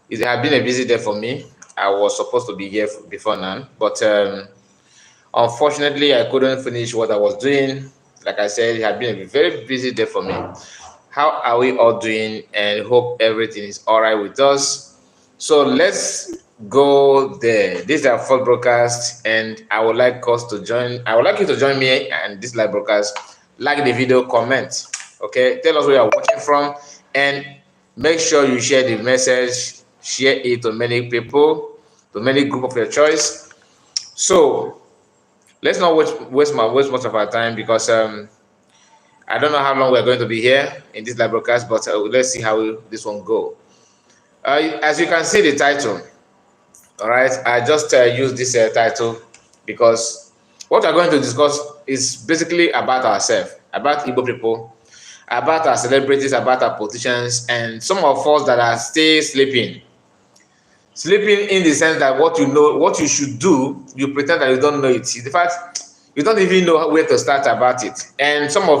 It had been a busy day for me. I was supposed to be here before now, but unfortunately, I couldn't finish what I was doing. Like I said, it had been a very busy day for me. How are we all doing? And hope everything is all right with us. So let's go there. This is our first broadcast, and I would like us to join. I would like you to join me and this live broadcast. Like the video, comment. Okay, tell us where you're watching from, and make sure you share the message. Share it to many people, to many group of your choice. So let's not waste much of our time because I don't know how long we're going to be here in this live broadcast, but let's see how this one go. As you can see the title, all right, I just use this title because what we're going to discuss is basically about ourselves, about Igbo people, about our celebrities, about our politicians, and some of us that are still sleeping. Sleeping in the sense that what you know, what you should do, you pretend that you don't know it. In fact, you don't even know where to start about it. And some of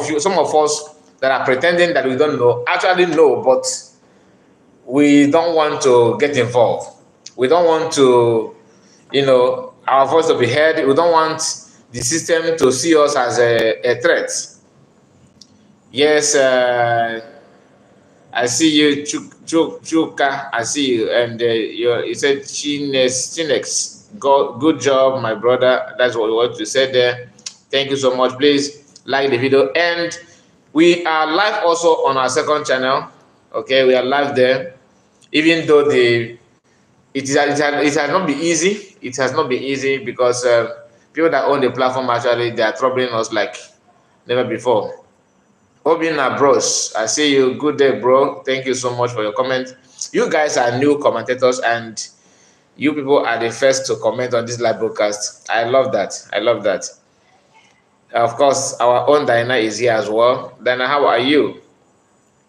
us that are pretending that we don't know actually know, but we don't want to get involved. We don't want to, our voice to be heard. We don't want the system to see us as a threat. Yes, I see you, Chuka. I see you, and you said Chinex. Good job, my brother. That's what you said there. Thank you so much. Please like the video, and we are live also on our second channel. Okay, we are live there. Even though it has not been easy. It has not been easy because people that own the platform actually they are troubling us like never before. Obina Bros, I see you. Good day, bro. Thank you so much for your comment. You guys are new commentators, and you people are the first to comment on this live broadcast. I love that. I love that. Of course, our own Diana is here as well. Diana, how are you?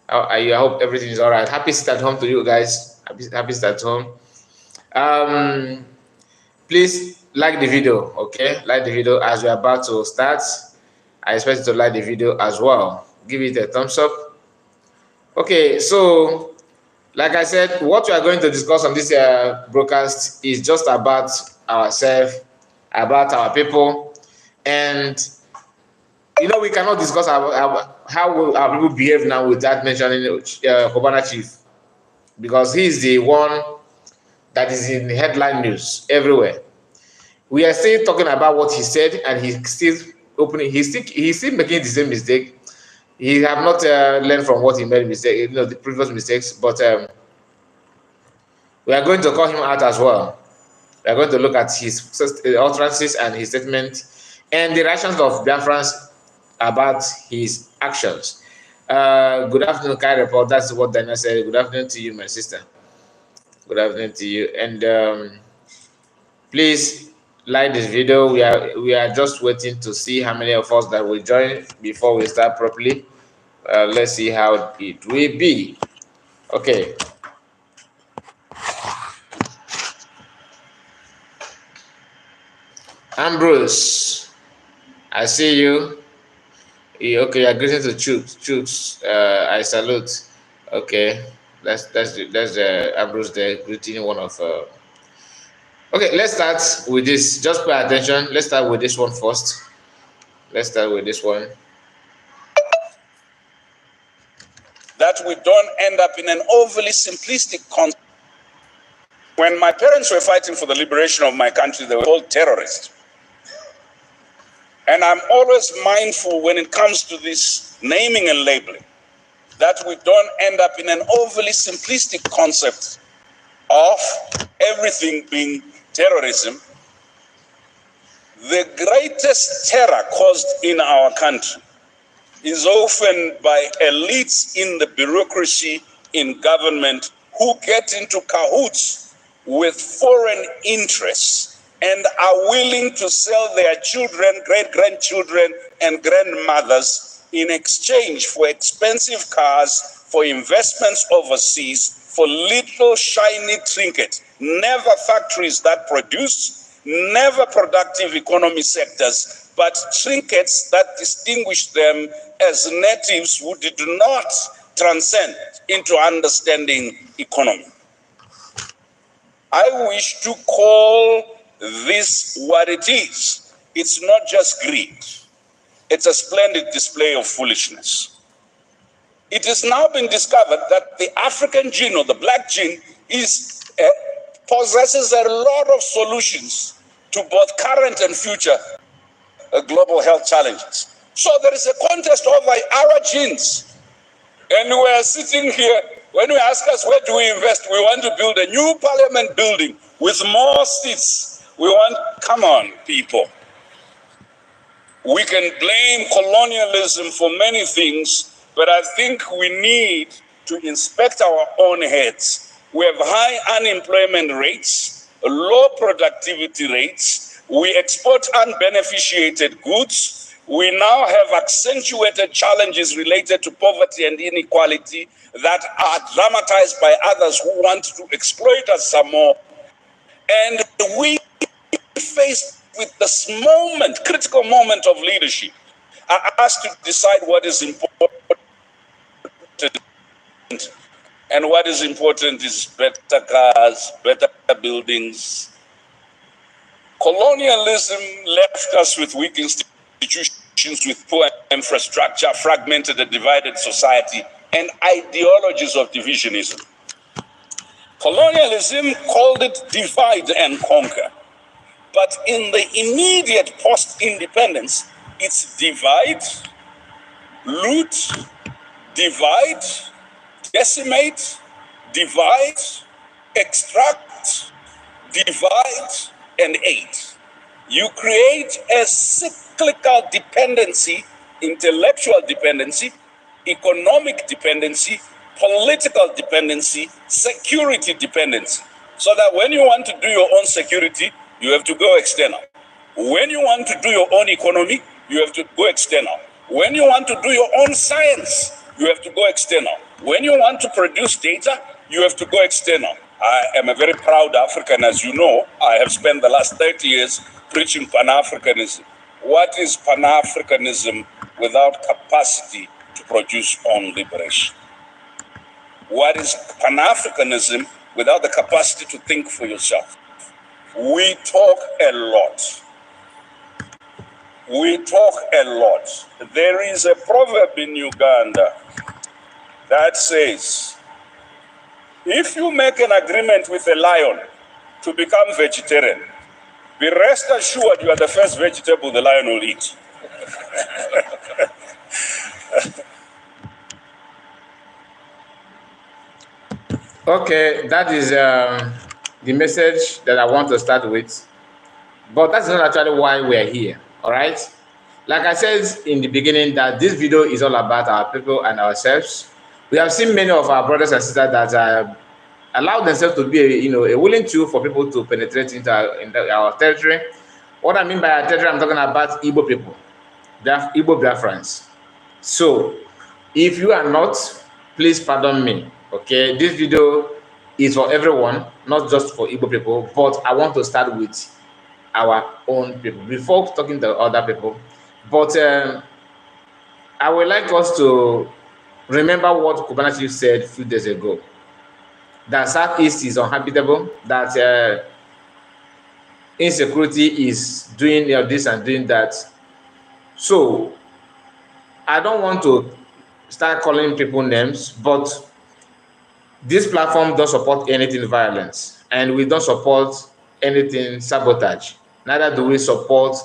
How are you? I hope everything is all right. Happy sit at home to you guys. Happy sit at home. Please like the video, okay? Like the video as we're about to start. I expect you to like the video as well. Give it a thumbs up. Okay, so like I said, what we are going to discuss on this broadcast is just about ourselves, about our people, and we cannot discuss how our people behave now without mentioning Kobana Chief, because he is the one that is in headline news everywhere. We are still talking about what he said, and he's still making the same mistake. He have not learned from what he made mistake, the previous mistakes. But we are going to call him out as well. We are going to look at his utterances and his statement, and the reactions of Biafrans about his actions. Good afternoon, Kai Report. That's what Dana said. Good afternoon to you, my sister. Good afternoon to you, and please like this video. We are just waiting to see how many of us that will join before we start properly. Let's see how it will be. Okay. Ambrose, I see you. Okay, you're greeting to Chooks. I salute. Okay, that's Ambrose there greeting one of. Okay, let's start with this. Just pay attention. Let's start with this one first. Let's start with this one. That we don't end up in an overly simplistic concept. When my parents were fighting for the liberation of my country, they were called terrorists. And I'm always mindful when it comes to this naming and labeling, that we don't end up in an overly simplistic concept of everything being terrorism. The greatest terror caused in our country is often by elites in the bureaucracy in government who get into cahoots with foreign interests and are willing to sell their children, great-grandchildren, and grandmothers in exchange for expensive cars, for investments overseas, for little shiny trinkets. Never factories that produce, never productive economy sectors, but trinkets that distinguish them as natives who did not transcend into understanding economy. I wish to call this what it is. It's not just greed. It's a splendid display of foolishness. It has now been discovered that the African gene or the black gene possesses a lot of solutions to both current and future global health challenges. So there is a contest over our genes. And we are sitting here, when you ask us where do we invest, we want to build a new parliament building with more seats. We want, come on, people. We can blame colonialism for many things, but I think we need to inspect our own heads. We have high unemployment rates, low productivity rates. We export unbeneficiated goods. We now have accentuated challenges related to poverty and inequality that are dramatized by others who want to exploit us some more. And we faced with this moment, critical moment of leadership, are asked to decide what is important. And what is important is better cars, better buildings. Colonialism left us with weak institutions, with poor infrastructure, fragmented and divided society, and ideologies of divisionism. Colonialism called it divide and conquer. But in the immediate post-independence, it's divide, loot, divide, decimate, divide, extract, divide, and aid. You create a cyclical dependency, intellectual dependency, economic dependency, political dependency, security dependency. So that when you want to do your own security, you have to go external. When you want to do your own economy, you have to go external. When you want to do your own science, you have to go external. When you want to produce data, you have to go external. I am a very proud African, as you know. I have spent the last 30 years preaching Pan-Africanism. What is Pan-Africanism without capacity to produce own liberation? What is Pan-Africanism without the capacity to think for yourself? We talk a lot. We talk a lot. There is a proverb in Uganda that says, if you make an agreement with a lion to become vegetarian, be rest assured you are the first vegetable the lion will eat. Okay, that is the message that I want to start with. But that's not actually why we're here, all right? Like I said in the beginning, that this video is all about our people and ourselves. We have seen many of our brothers and sisters that allow themselves to be, a willing tool for people to penetrate into our territory. What I mean by our territory, I'm talking about Igbo people, Igbo Biafrans. So, if you are not, please pardon me. Okay, this video is for everyone, not just for Igbo people. But I want to start with our own people before talking to other people. But I would like us to remember what Kubana Chief said a few days ago, that Southeast is uninhabitable, that insecurity is doing this and doing that. So I don't want to start calling people names, but this platform doesn't support anything violence, and we don't support anything sabotage. Neither do we support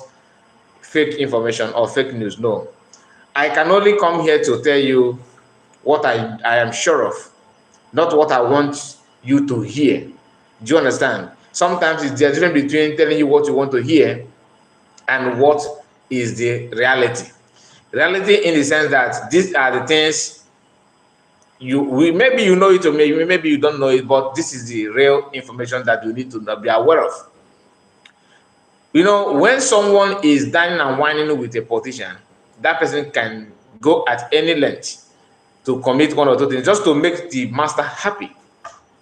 fake information or fake news. No. I can only come here to tell you what I am sure of, not what I want you to hear. Do you understand? Sometimes it's the difference between telling you what you want to hear and what is the reality. Reality in the sense that these are the things maybe you know it or maybe you don't know it, but this is the real information that you need to be aware of. When someone is dining and whining with a politician, that person can go at any length to commit one or two things just to make the master happy.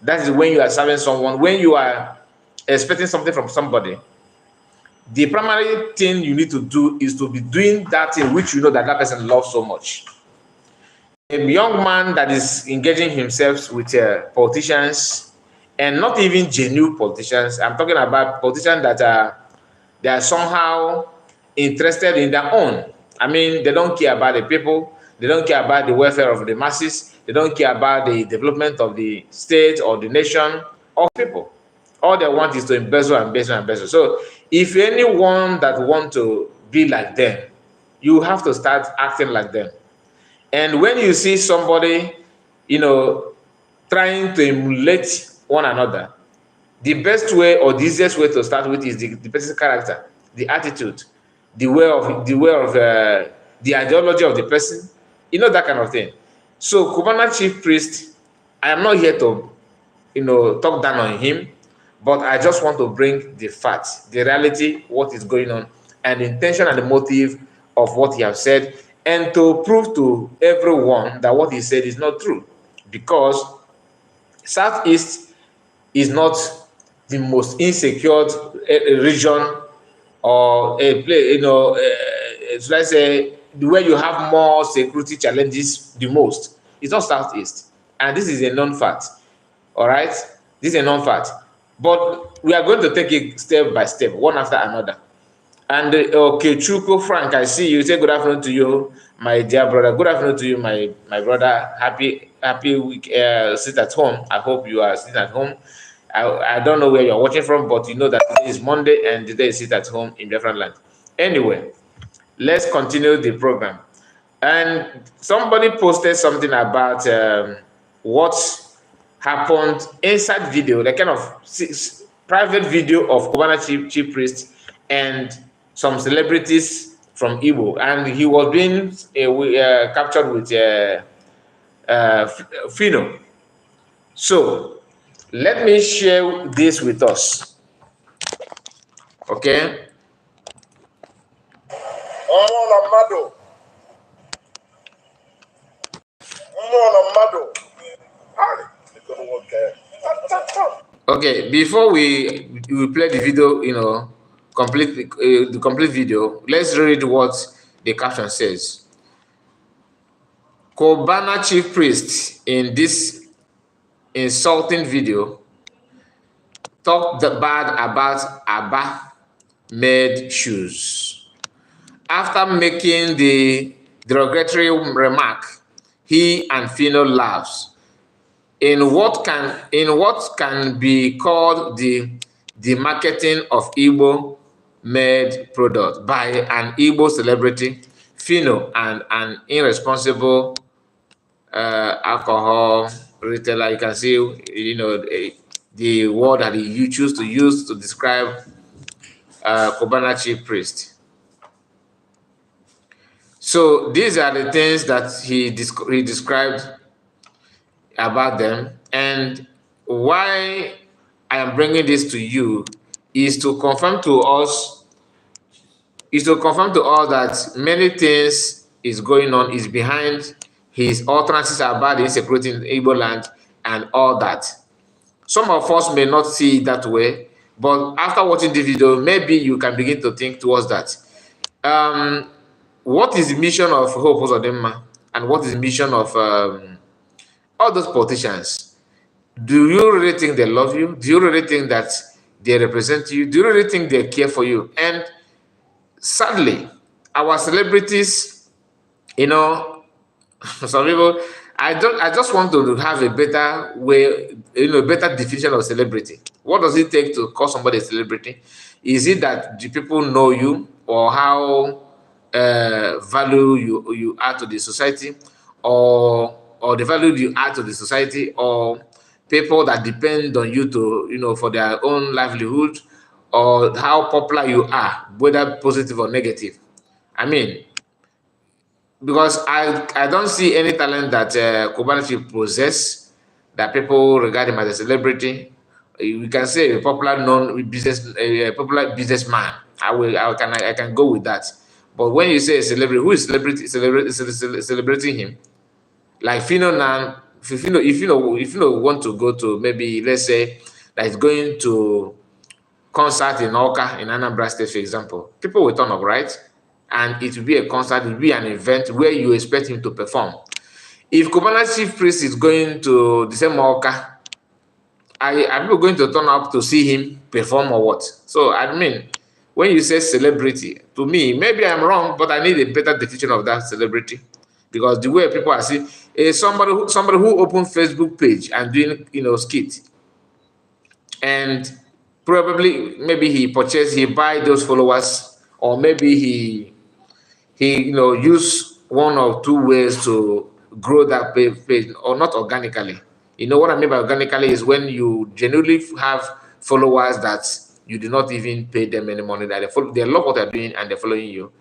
That is when you are serving someone, when you are expecting something from somebody. The primary thing you need to do is to be doing that thing which you know that person loves so much. A young man that is engaging himself with politicians and not even genuine politicians. I'm talking about politicians that they are somehow interested in their own. I mean, they don't care about the people. They don't care about the welfare of the masses. They don't care about the development of the state or the nation or people. All they want is to embezzle, embezzle, embezzle. So if anyone that want to be like them, you have to start acting like them. And when you see somebody, you know, trying to emulate one another, the best way or the easiest way to start with is the person's character, the attitude, the ideology of the person, that kind of thing. So Kubana chief priest, I am not here to talk down on him, but I just want to bring the facts, the reality, what is going on, and the intention and the motive of what he has said, and to prove to everyone that what he said is not true, because Southeast is not the most insecure region or a place, should I say, where you have more security challenges the most. It's not Southeast. And this is a known fact. All right? This is a known fact. But we are going to take it step by step, one after another. And okay, Chuko Frank, I see you. Say good afternoon to you, my dear brother. Good afternoon to you, my brother. Happy week. Sit at home. I hope you are sitting at home. I don't know where you're watching from, but you know that today is Monday and today is sit at home in different land. Anyway, let's continue the program. And somebody posted something about what happened inside video, the kind of private video of Kubana chief priest and some celebrities from Igbo, and he was being captured with Fino. So let me share this with us. Okay. Okay, before we play the video, complete the complete video, let's read what the caption says. Kobana chief priest in this insulting video talked bad about Abba made shoes. After making the derogatory remark, he and Fino laughs in what can be called the marketing of Igbo made product by an Igbo celebrity, Fino, and an irresponsible alcohol retailer. You can see, the word that you choose to use to describe Kobana chief priest. So these are the things that he described about them, and why I am bringing this to you is to confirm to us that many things is going on, is behind his utterances about the insecurity in Igbo land and all that. Some of us may not see it that way, but after watching the video, maybe you can begin to think towards that. What is the mission of Hope Uzodimma, and what is the mission of all those politicians? Do you really think they love you? Do you really think that they represent you? Do you really think they care for you? And sadly, our celebrities, some people, I just want to have a better way, better definition of celebrity. What does it take to call somebody a celebrity? Is it that the people know you, or how value you add to the society, or the value you add to the society, or people that depend on you to, for their own livelihood, or how popular you are, whether positive or negative? I mean, because I don't see any talent that Kobayashi possess that people regard him as a celebrity. We can say a popular popular businessman. I can go with that. But when you say a celebrity, who is celebrating him? Like Fino now, if you want to go to, maybe let's say that he's going to concert in Oka in Anambra State, for example, people will turn up, right? And it will be a concert, it will be an event where you expect him to perform. If Kubana chief priest is going to the same Oka are people going to turn up to see him perform or what? So I mean, when you say celebrity, to me, maybe I'm wrong, but I need a better definition of that celebrity, because the way people are seeing is somebody who opened Facebook page and doing skit, and probably maybe he buy those followers, or maybe he use one or two ways to grow that page, or not organically. What I mean by organically is when you genuinely have followers that you do not even pay them any money, that they love what they're doing and they're following you,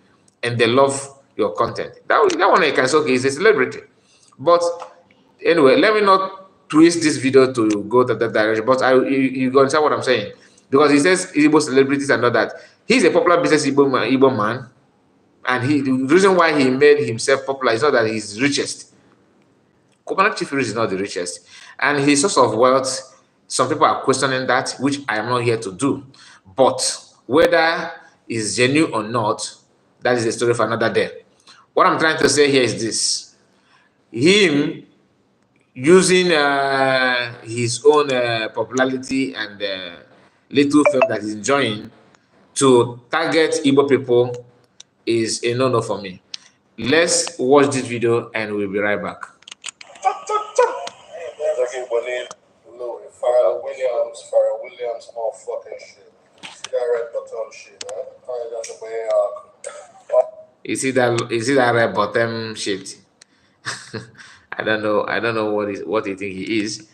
and they love your content. That one I can say, okay, is a celebrity. But anyway, let me not twist this video to go to that direction. But you understand what I'm saying, because he says Igbo celebrities and all that. He's a popular business Igbo man, and the reason why he made himself popular is not that he's richest. Cobana Chief is not the richest, and his source of wealth, some people are questioning that, which I am not here to do. But whether it's genuine or not, that is a story for another day. What I'm trying to say here is this: him using his own popularity and little fame that he's enjoying to target Igbo people is a no-no for me. Let's watch this video and we'll be right back. Pharrell Williams, motherfucking shit. See that red bottom shit, man? That's the way You see that red bottom shit? I don't know. I don't know what you think he is.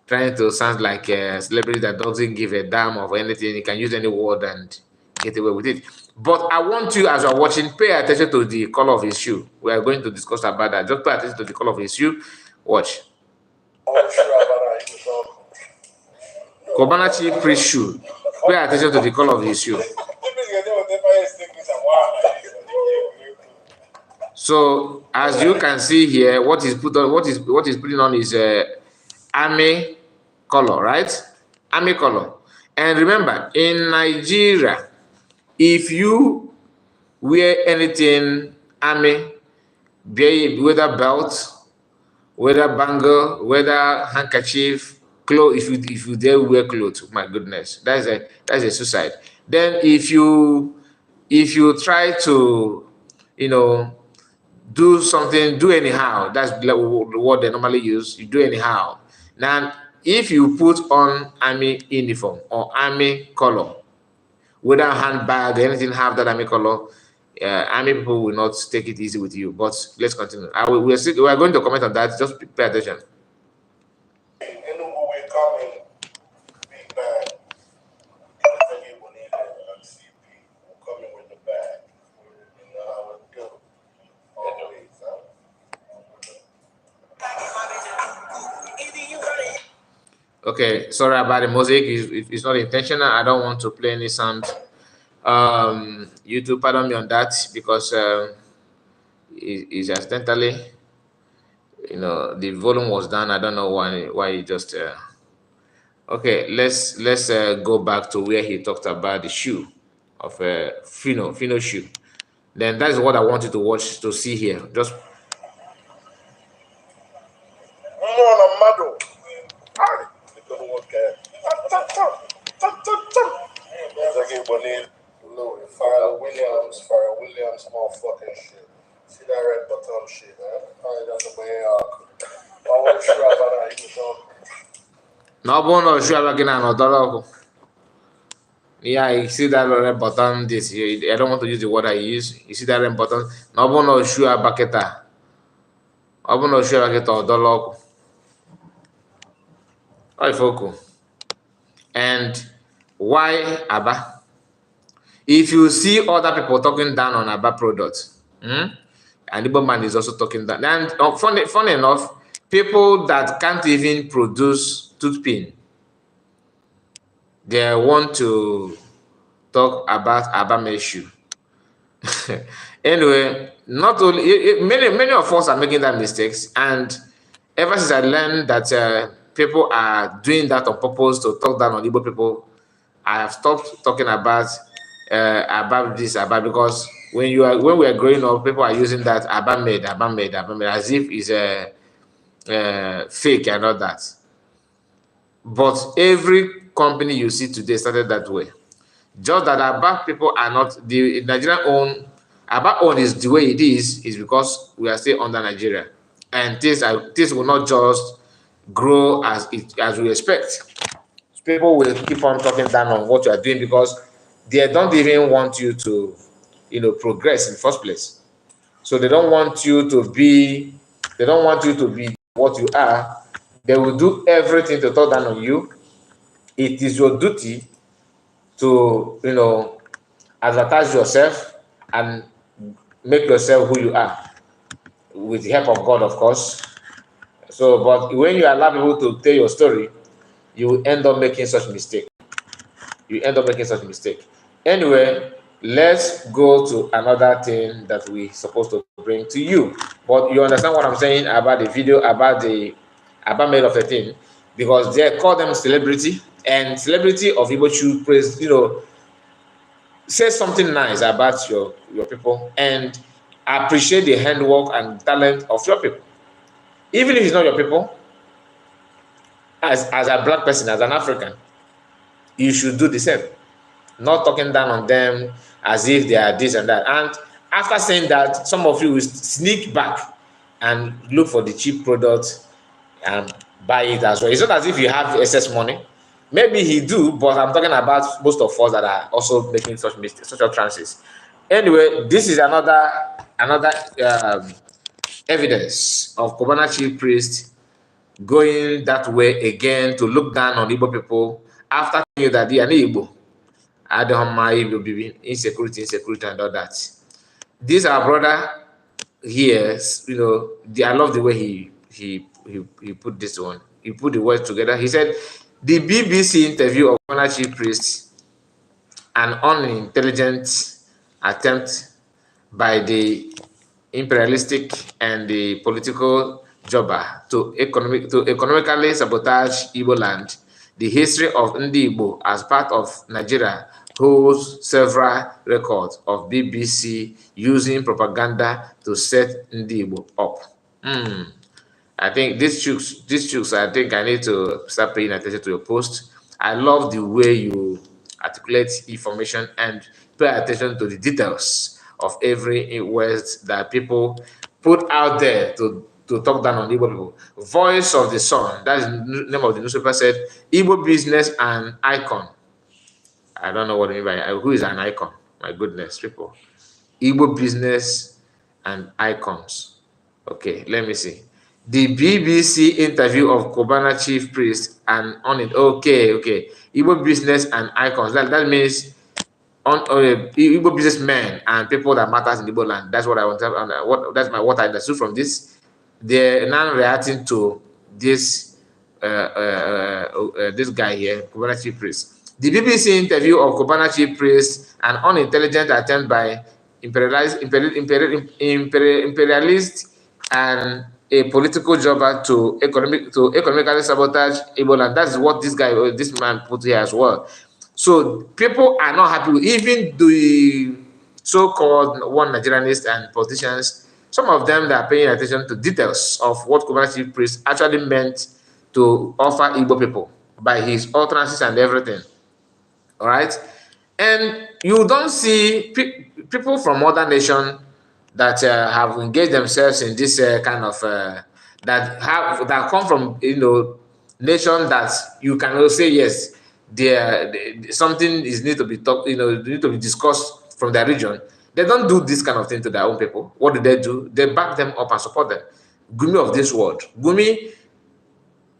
Trying to sound like a celebrity that doesn't give a damn of anything. He can use any word and get away with it. But I want you, as you're watching, pay attention to the color of his shoe. We are going to discuss about that. Just pay attention to the color of his shoe. Watch. Cobana Chief Priest shoe. Pay attention to the color of his shoe. So as you can see here, what is putting on is army color, right? Army color. And remember, in Nigeria, if you wear anything army, whether belt, whether bangle, whether handkerchief, clothes, if you dare wear clothes, my goodness, that's a suicide. Then if you try to do something, do anyhow, that's what they normally use, you do anyhow. Now if you put on army uniform or army color, whether handbag, anything have that army color, army people will not take it easy with you. But let's continue. We are going to comment on that. Just pay attention. Okay, sorry about the music. It's not intentional. I don't want to play any sound. YouTube, pardon me on that, because it's accidentally, the volume was down. I don't know why it just. Okay, let's go back to where he talked about the shoe of Fino shoe. Then that is what I want you to watch, to see here. Just. Pharrell Williams, motherfucking shit. See that red bottom shit, man? That's the way No bono shoe again another. Yeah, you see that red button. This I don't want to use the word I use. You see that red button. No bono shoe abaketa. No bono shoe abaketa odoloko. Oifoko. And why Aba? If you see other people talking down on Aba products, and Igbo man is also talking down. And funny enough, people that can't even produce toothpin, they want to talk about Aba issue. Anyway, not only many of us are making that mistakes, and ever since I learned that people are doing that on purpose to talk down on Igbo people, I have stopped talking about this, because when we are growing up, people are using that Aba made, as if it's a fake and all that. But every company you see today started that way. Just that Aba people are not the Nigerian own. Aba own is the way it is because we are still under Nigeria, and things will not just grow as we expect. People will keep on talking down on what you are doing because they don't even want you to, progress in the first place. So they don't want you to be, what you are. They will do everything to talk down on you. It is your duty to, advertise yourself and make yourself who you are with the help of God, of course. So, but when you allow people to tell your story, you will end up making such mistake. You end up making such mistake. Anyway, let's go to another thing that we supposed to bring to you. But you understand what I'm saying about the video about made of the thing, because they call them celebrity, and celebrity of Igbo should praise, say something nice about your people and appreciate the handwork and talent of your people. Even if it's not your people, as a black person, as an African, you should do the same. Not talking down on them as if they are this and that. And after saying that, some of you will sneak back and look for the cheap product and buy it as well. It's not as if you have excess money. Maybe he do, but I'm talking about most of us that are also making such mistakes, such trances. Anyway, this is another um, evidence of Kobana chief priest going that way again to look down on Igbo people after telling you that they are Igbo. I don't mind Igbo people, insecurity, and all that. This our brother here, I love the way he put this one. He put the words together. He said, the BBC interview of Kobana chief priest, an unintelligent attempt by the imperialistic and the political jobber to economically sabotage Igbo land. The history of Ndi Igbo as part of Nigeria holds several records of BBC using propaganda to set Ndi Igbo up. I think these chooks, I think I need to start paying attention to your post. I love the way you articulate information and pay attention to the details of every word that people put out there to talk down on Igbo people. Voice of the Sun, that is the name of the newspaper, said Igbo business and icon. I don't know what I mean by who is an icon. My goodness, people. Igbo business and icons. Okay, let me see. The BBC interview of Kobana chief priest and on it. Okay. Igbo business and icons. That means on Igbo businessmen and people that matters in Igbo land. That's what I want to. What I understood from this. They're now reacting to this this guy here, Kobana chief priest. The BBC interview of Kobana chief priest, an unintelligent attempt by imperialist and a political jobber to economically sabotage Igbo land. That's what this man put here as well. So people are not happy with even the so-called one Nigerianists and politicians. Some of them that are paying attention to details of what Kobana chief priest actually meant to offer Igbo people by his utterances and everything. All right, and you don't see people from other nations that have engaged themselves in this kind of that come from nation that you can also say yes, something is need to be talked, need to be discussed from their region. They don't do this kind of thing to their own people. What do? They back them up and support them. Gumi of this world, Gumi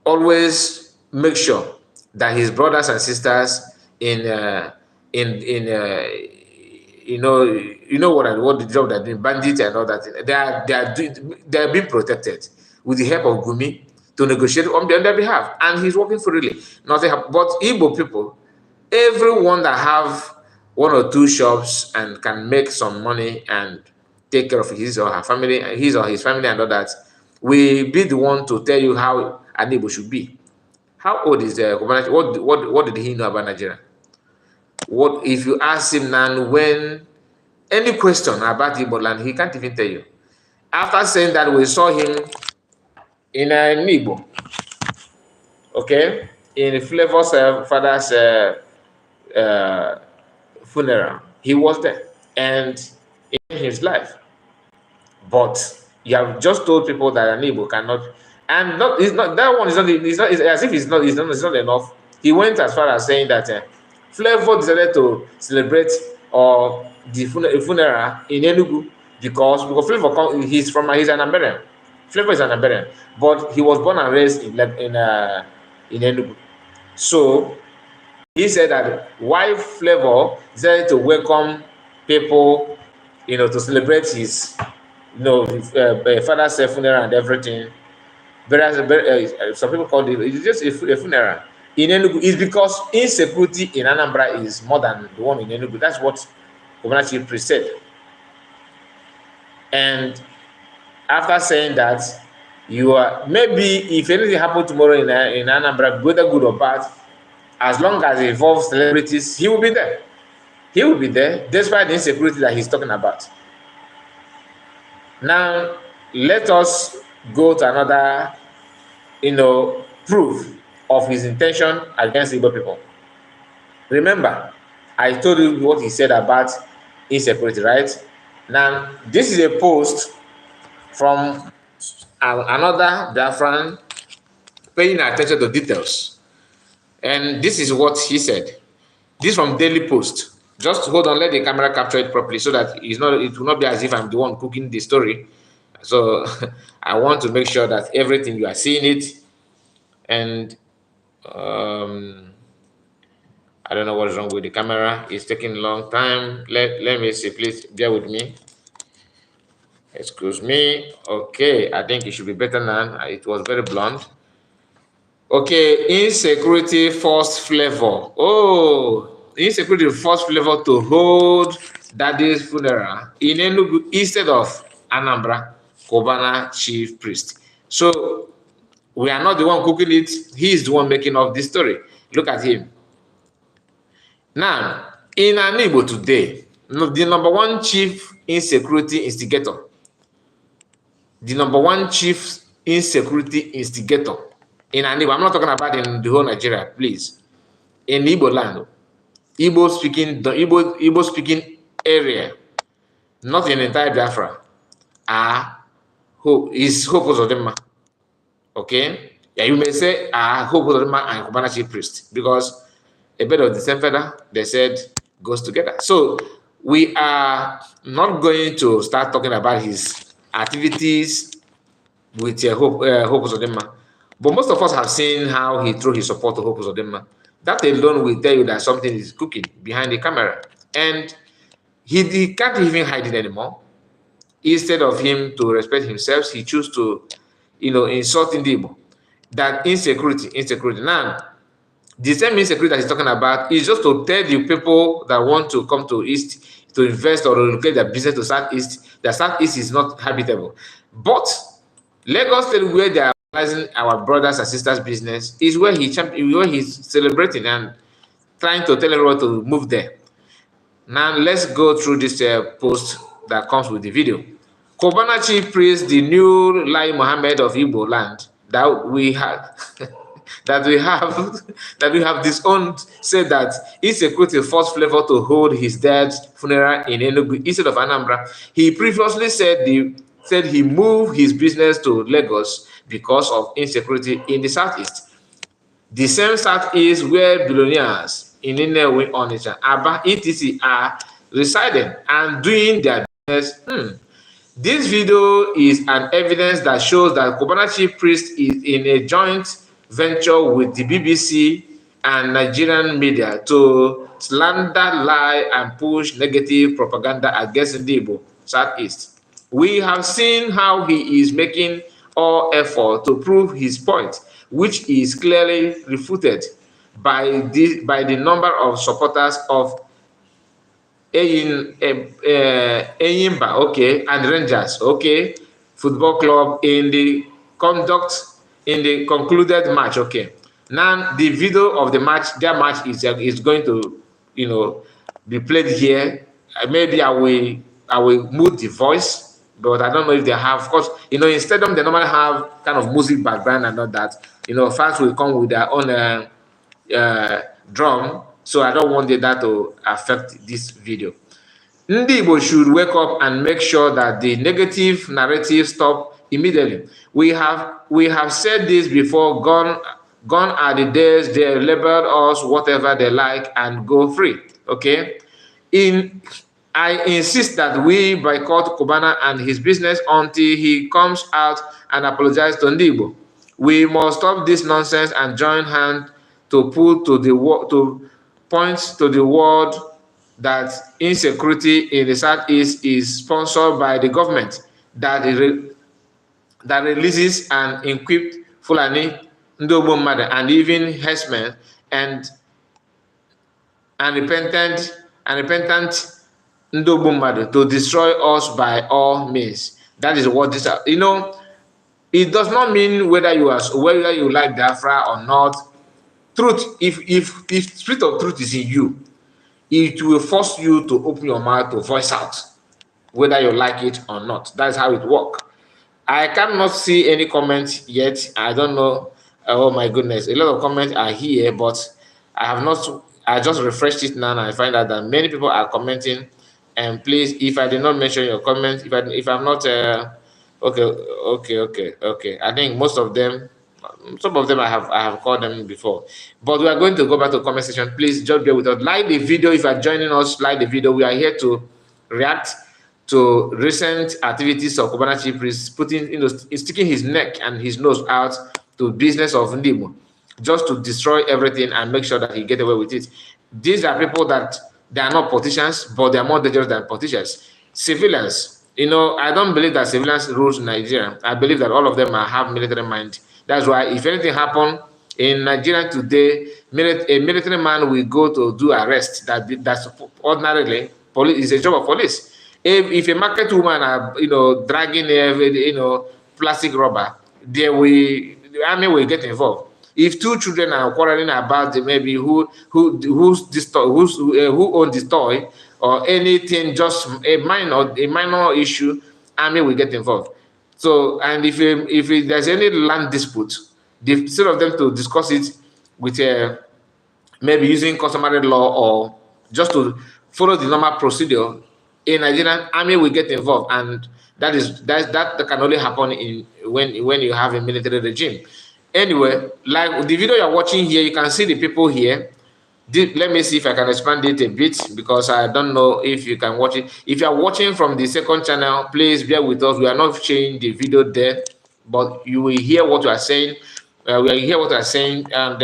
always make sure that his brothers and sisters in what the job they're doing, bandits and all that, they are being protected with the help of Gumi to negotiate on their behalf, and he's working freely. Nothing but Igbo people, everyone that have one or two shops and can make some money and take care of his or her family, his or his family and all that, will be the one to tell you how an Igbo should be. How old is the what did he know about Nigeria? What if you ask him now when any question about Igbo land, he can't even tell you. After saying that, we saw him in Igbo. Okay? in Flavor's father's uh, funeral. He was there and in his life. But you have just told people that an Igbo cannot, and not it's not that one is not it's as if it's not enough. He went as far as saying that Flavor decided to celebrate or the funeral in Enugu because he's an Amberian. Flavor is an Amberian, but he was born and raised in Enugu. So he said that why Flavor decided to welcome people, to celebrate his, father's funeral and everything. Whereas some people call it's just a funeral in Enugu is because insecurity in Anambra is more than the one in Enugu. That's what Obonachi Priest said. And after saying that, you are maybe if anything happened tomorrow in Anambra, whether good or bad, as long as it involves celebrities, he will be there. He will be there despite the insecurity that he's talking about. Now, let us go to another, proof of his intention against Igbo people. Remember, I told you what he said about insecurity, right? Now, this is a post from another Biafran paying attention to details. And this is what he said. This from Daily Post. Just hold on, let the camera capture it properly so that it will not be as if I'm the one cooking the story. So I want to make sure that everything you are seeing it. And I don't know what's wrong with the camera. It's taking a long time. Let me see, please bear with me. Excuse me. Okay, I think it should be better now. It was very blunt. Okay, insecurity forced Flavor. Oh, insecurity forced Flavor to hold daddy's funeral in Enugu instead of Anambra, Kobana chief priest. So we are not the one cooking it. He is the one making up this story. Look at him. Now, in Anibo today, the number one chief insecurity instigator, the number one chief insecurity instigator in Anibo, I'm not talking about in the whole Nigeria, please. In Igbo land, Igbo speaking area, not in entire Biafra, is Hope Uzodimma. Okay? Yeah, you may say Hope Uzodimma and Kubana chief priest because a bit of the same feather, they said, goes together. So we are not going to start talking about his activities with Hope Uzodimma. But most of us have seen how he threw his support to Hope Uzodimma. That alone will tell you that something is cooking behind the camera. And he can't even hide it anymore. Instead of him to respect himself, he chooses to, insult Igbo. That insecurity. Now, the same insecurity that he's talking about is just to tell the people that want to come to East to invest or relocate their business to Southeast, that Southeast is not habitable. But Lagos State, where they are organizing our brothers and sisters' business, is where he's celebrating and trying to tell everyone to move there. Now, let's go through this post that comes with the video. Kobana chief praised the new Lai Mohammed of Igbo land that we have that we have disowned, said that insecurity forced Flavor to hold his dad's funeral in Enugu instead of Anambra. He previously said he moved his business to Lagos because of insecurity in the southeast. The same southeast where billionaires in Nnewi, Onitsha, Aba, etc. are residing and doing their business. This video is an evidence that shows that Kobana chief priest is in a joint venture with the BBC and Nigerian media to slander, lie, and push negative propaganda against Igbo Southeast. We have seen how he is making all effort to prove his point, which is clearly refuted by the number of supporters of Eyimba, okay, and Rangers, okay, football club in the concluded match, okay. Now the video of their match is going to, be played here. Maybe I will mute the voice, but I don't know if they have. Of course, in stadium they normally have kind of music background and all that. Fans will come with their own drum, so I don't want that to affect this video. Ndị Igbo should wake up and make sure that the negative narrative stop immediately. We have said this before. Gone are the days they labeled us whatever they like and go free. Okay, I insist that we boycott Cubana and his business until he comes out and apologizes to Ndị Igbo. We must stop this nonsense and join hands to point to the world that insecurity in the Southeast is sponsored by the government that releases and equipped Fulani, Ndobo Mother, and even herdsmen and repentant Ndobo Mother to destroy us by all means. That is what this. It does not mean whether you like Biafra or not. Truth, if spirit of truth is in you, it will force you to open your mouth to voice out, whether you like it or not. That's how it works. I cannot see any comments yet. I don't know. Oh my goodness, a lot of comments are here, but I have not. I just refreshed it now, and I find out that many people are commenting. And please, if I did not mention your comments, if I'm not, okay. I think most of them, some of them I have called them before, but we are going to go back to the comment section. Please just bear with us. Like the video if you are joining us. Like the video. We are here to react to recent activities of Cubana chief priest sticking his neck and his nose out to business of Ndị Igbo, just to destroy everything and make sure that he get away with it. These are people that they are not politicians, but they are more dangerous than politicians. Civilians, I don't believe that civilians rules Nigeria. I believe that all of them have military mind. That's why if anything happen in Nigeria today, a military man will go to do arrest. That's ordinarily police is a job of police. If a market woman are dragging plastic rubber, the army will get involved. If two children are quarreling about maybe who owns this toy or anything, just a minor issue, army will get involved. So, and if there's any land dispute, instead of them to discuss it with maybe using customary law or just to follow the normal procedure, in Nigerian army will get involved, and that can only happen when you have a military regime. Anyway, like the video you're watching here, you can see the people here. Let me see if I can expand it a bit, because I don't know if you can watch it. If you are watching from the second channel, please bear with us. We are not showing the video there, but you will hear what we are saying. We will hear what we are saying, and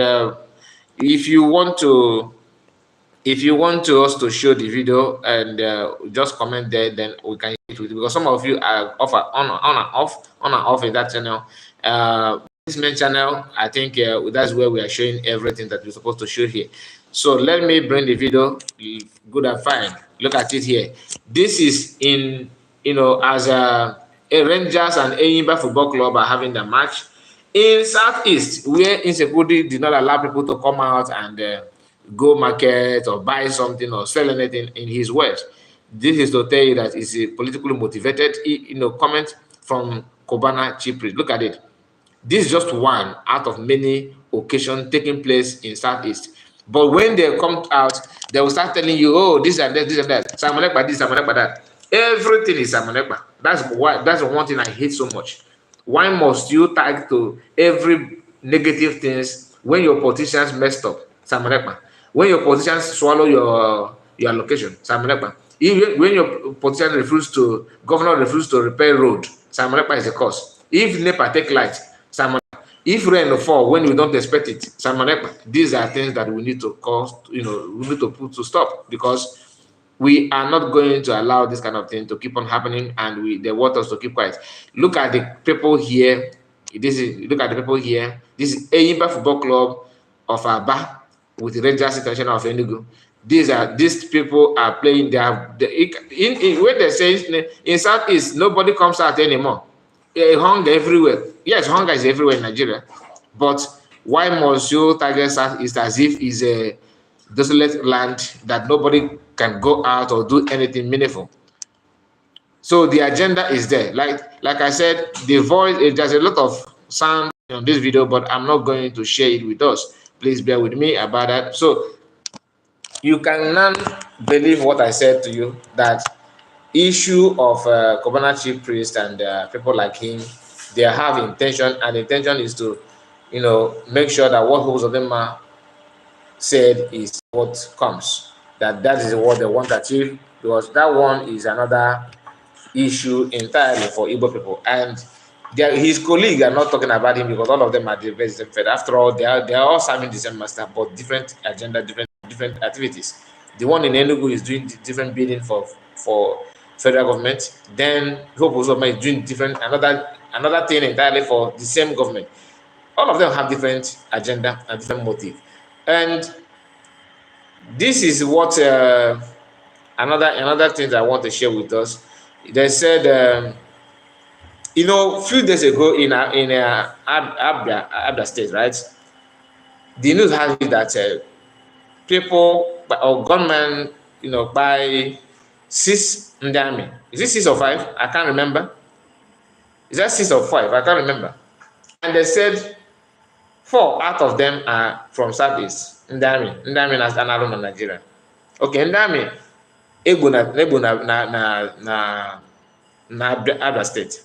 if you want us to show the video, and just comment there, then we can hit with it, because some of you are on and off in that channel. This main channel, I think that's where we are showing everything that we're supposed to show here. So let me bring the video good and fine. Look at it here. This is as a Rangers and Enyimba Football Club are having the match in Southeast, where insecurity did not allow people to come out and go market or buy something or sell anything. In his words, this is to tell you that it's a politically motivated comment from Cubana chief priest. Look at it. This is just one out of many occasions taking place in Southeast. But when they come out, they will start telling you, oh, this and that, this and that. Samonekpa this, Samonekpa that. Everything is Samonekpa. That's one thing I hate so much. Why must you tag to every negative things when your politicians messed up? Samonekpa. When your politicians swallow your allocation, Samonekpa. When your politician governor refused to repair road, Samonekpa is the cause. If NEPA take light, Samonekpa. If rain fall when you don't expect it, Samonekpa. These are things that we need to we need to put to stop, because we are not going to allow this kind of thing to keep on happening, and they want us to keep quiet. Look at the people here. Look at the people here. This is Enyimba Football Club of Aba with the Rangers International of Enugu. These people are playing. When they say in Southeast, nobody comes out anymore. Hunger everywhere. Yes, hunger is everywhere in Nigeria, but why must you target Southeast as if it's a desolate land that nobody can go out or do anything meaningful? So the agenda is there. Like I said, the voice. There's a lot of sound on this video, but I'm not going to share it with us. Please bear with me about that. So you cannot believe what I said to you, that issue of Kobana chief priest and people like him, they have intention, and the intention is to, make sure that what Uzodinma said is what comes. That is what they want to achieve, because that one is another issue entirely for Igbo people. And his colleagues are not talking about him because all of them are the very same faith. After all, they are all serving the same master, but different agenda, different activities. The one in Enugu is doing different bidding for federal government. Then Hope Uzoma is doing different another thing entirely for the same government. All of them have different agenda and different motive. And this is what another thing that I want to share with us. They said, a few days ago in Abia State, right? The news has it that people or gunmen, by 6 in the army. Is it 6 or 5? I can't remember. Is that 6 or 5? I can't remember. And they said 4 out of them are from Southeast in the army. In the army, as an army in Nigeria. Okay, in the army, Ego na Abia State.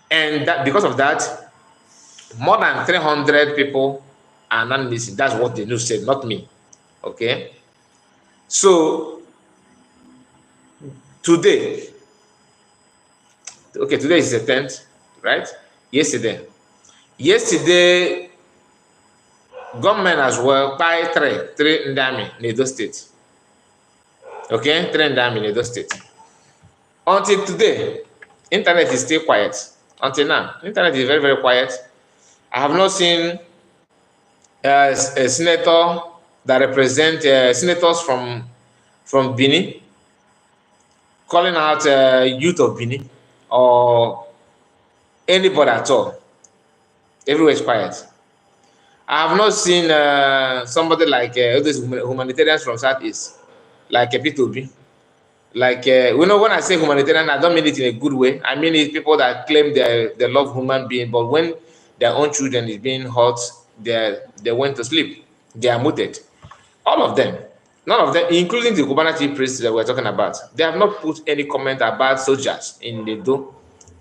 And that because of that, more than 300 people are not missing. That's what the news said, not me. Okay. So today is the 10th, right? Yesterday, government as well by three in the army in Edo State. Okay, 3 in the army in Edo State. Until today, internet is still quiet. Until now, internet is very, very quiet. I have not seen a senator that represents senators from Benin calling out youth of Benin or anybody at all. Everywhere is quiet. I have not seen somebody like those humanitarians from Southeast, like P2B. Like, when I say humanitarian, I don't mean it in a good way. I mean it people that claim they love human being, but when their own children is being hurt, they went to sleep. They are muted. All of them. None of them, including the Kubana chief priests that we're talking about. They have not put any comment about soldiers in the do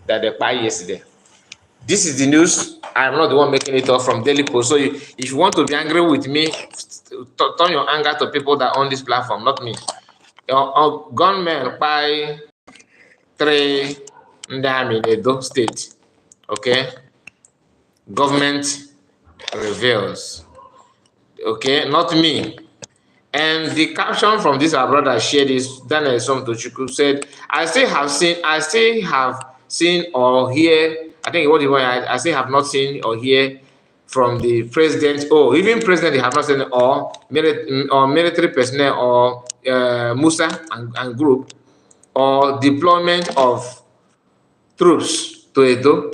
that they buy yesterday. This is the news. I'm not the one making it up from Daily Post. So if you want to be angry with me, turn your anger to people that own this platform, not me. Gunmen by 3 Ndami in Edo State. Okay. Government reveals. Okay, not me. And the caption from this our brother shared is Daniel Somtochukwu said, I still have seen or hear, I think what you want, I still have not seen or hear from the president, even president they have not seen, or military personnel or Musa and group, or deployment of troops to Edo.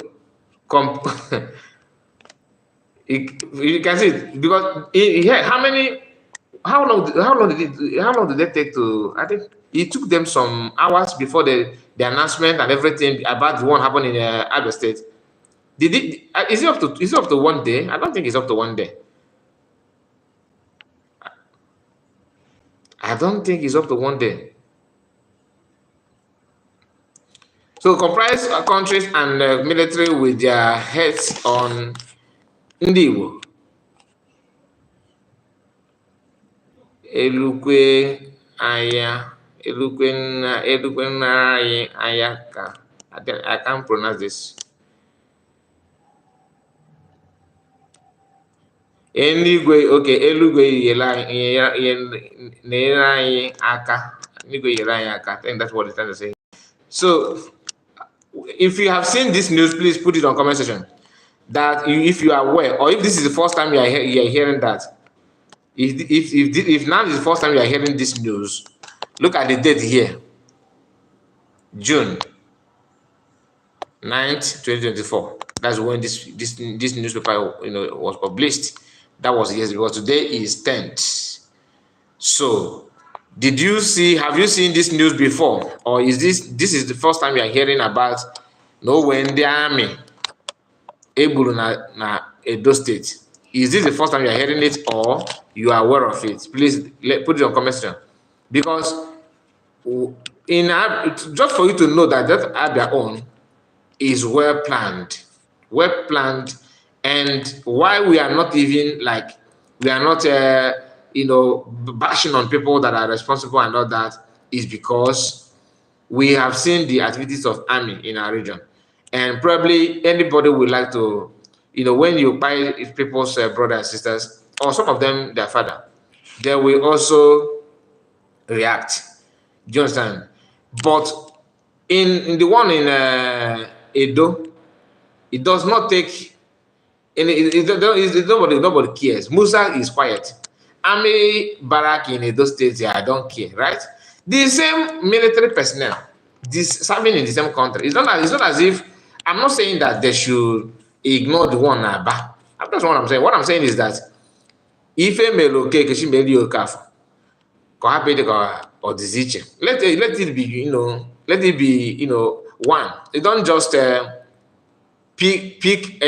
You can see it because how long did they take to? I think it took them some hours before the announcement and everything about the one happening in Abia State. Is it up to 1 day? I don't think it's up to 1 day. I don't think it's up to 1 day. So comprise countries and military with their heads on Ndiwo. Elukwe Ayaka. I can't pronounce this. Eluigwe, okay, Eluigwe nyere anyị aka. Eluigwe nyere anyị aka. I think that's what it's trying to say. So, if you have seen this news, please put it on comment section. That if you are aware, or if this is the first time you are hearing that, if now is the first time you are hearing this news, look at the date here, June 9th, 2024. That's when this newspaper was published. That was yesterday, because today is 10th. So, have you seen this news before, or is this is the first time you are hearing about when the army Eburu na Edo State? Is this the first time you are hearing it, or you are aware of it? Please put it on comment section. Because just for you to know that Abia own is well planned, and why we are not even like, we are not bashing on people that are responsible and all that, is because we have seen the activities of army in our region, and probably anybody would like to, when you buy people's brothers and sisters, or some of them their father, they will also react. Do you understand? But in the one in Edo, it does not take any. Nobody cares. Musa is quiet. Army barrack in Edo State, I don't care, right? The same military personnel, serving in the same country. It's not as if, I'm not saying that they should ignore the one Aba. That's what I'm saying. What I'm saying is that if a male okay, she made you careful. Let it be, one. They don't just pick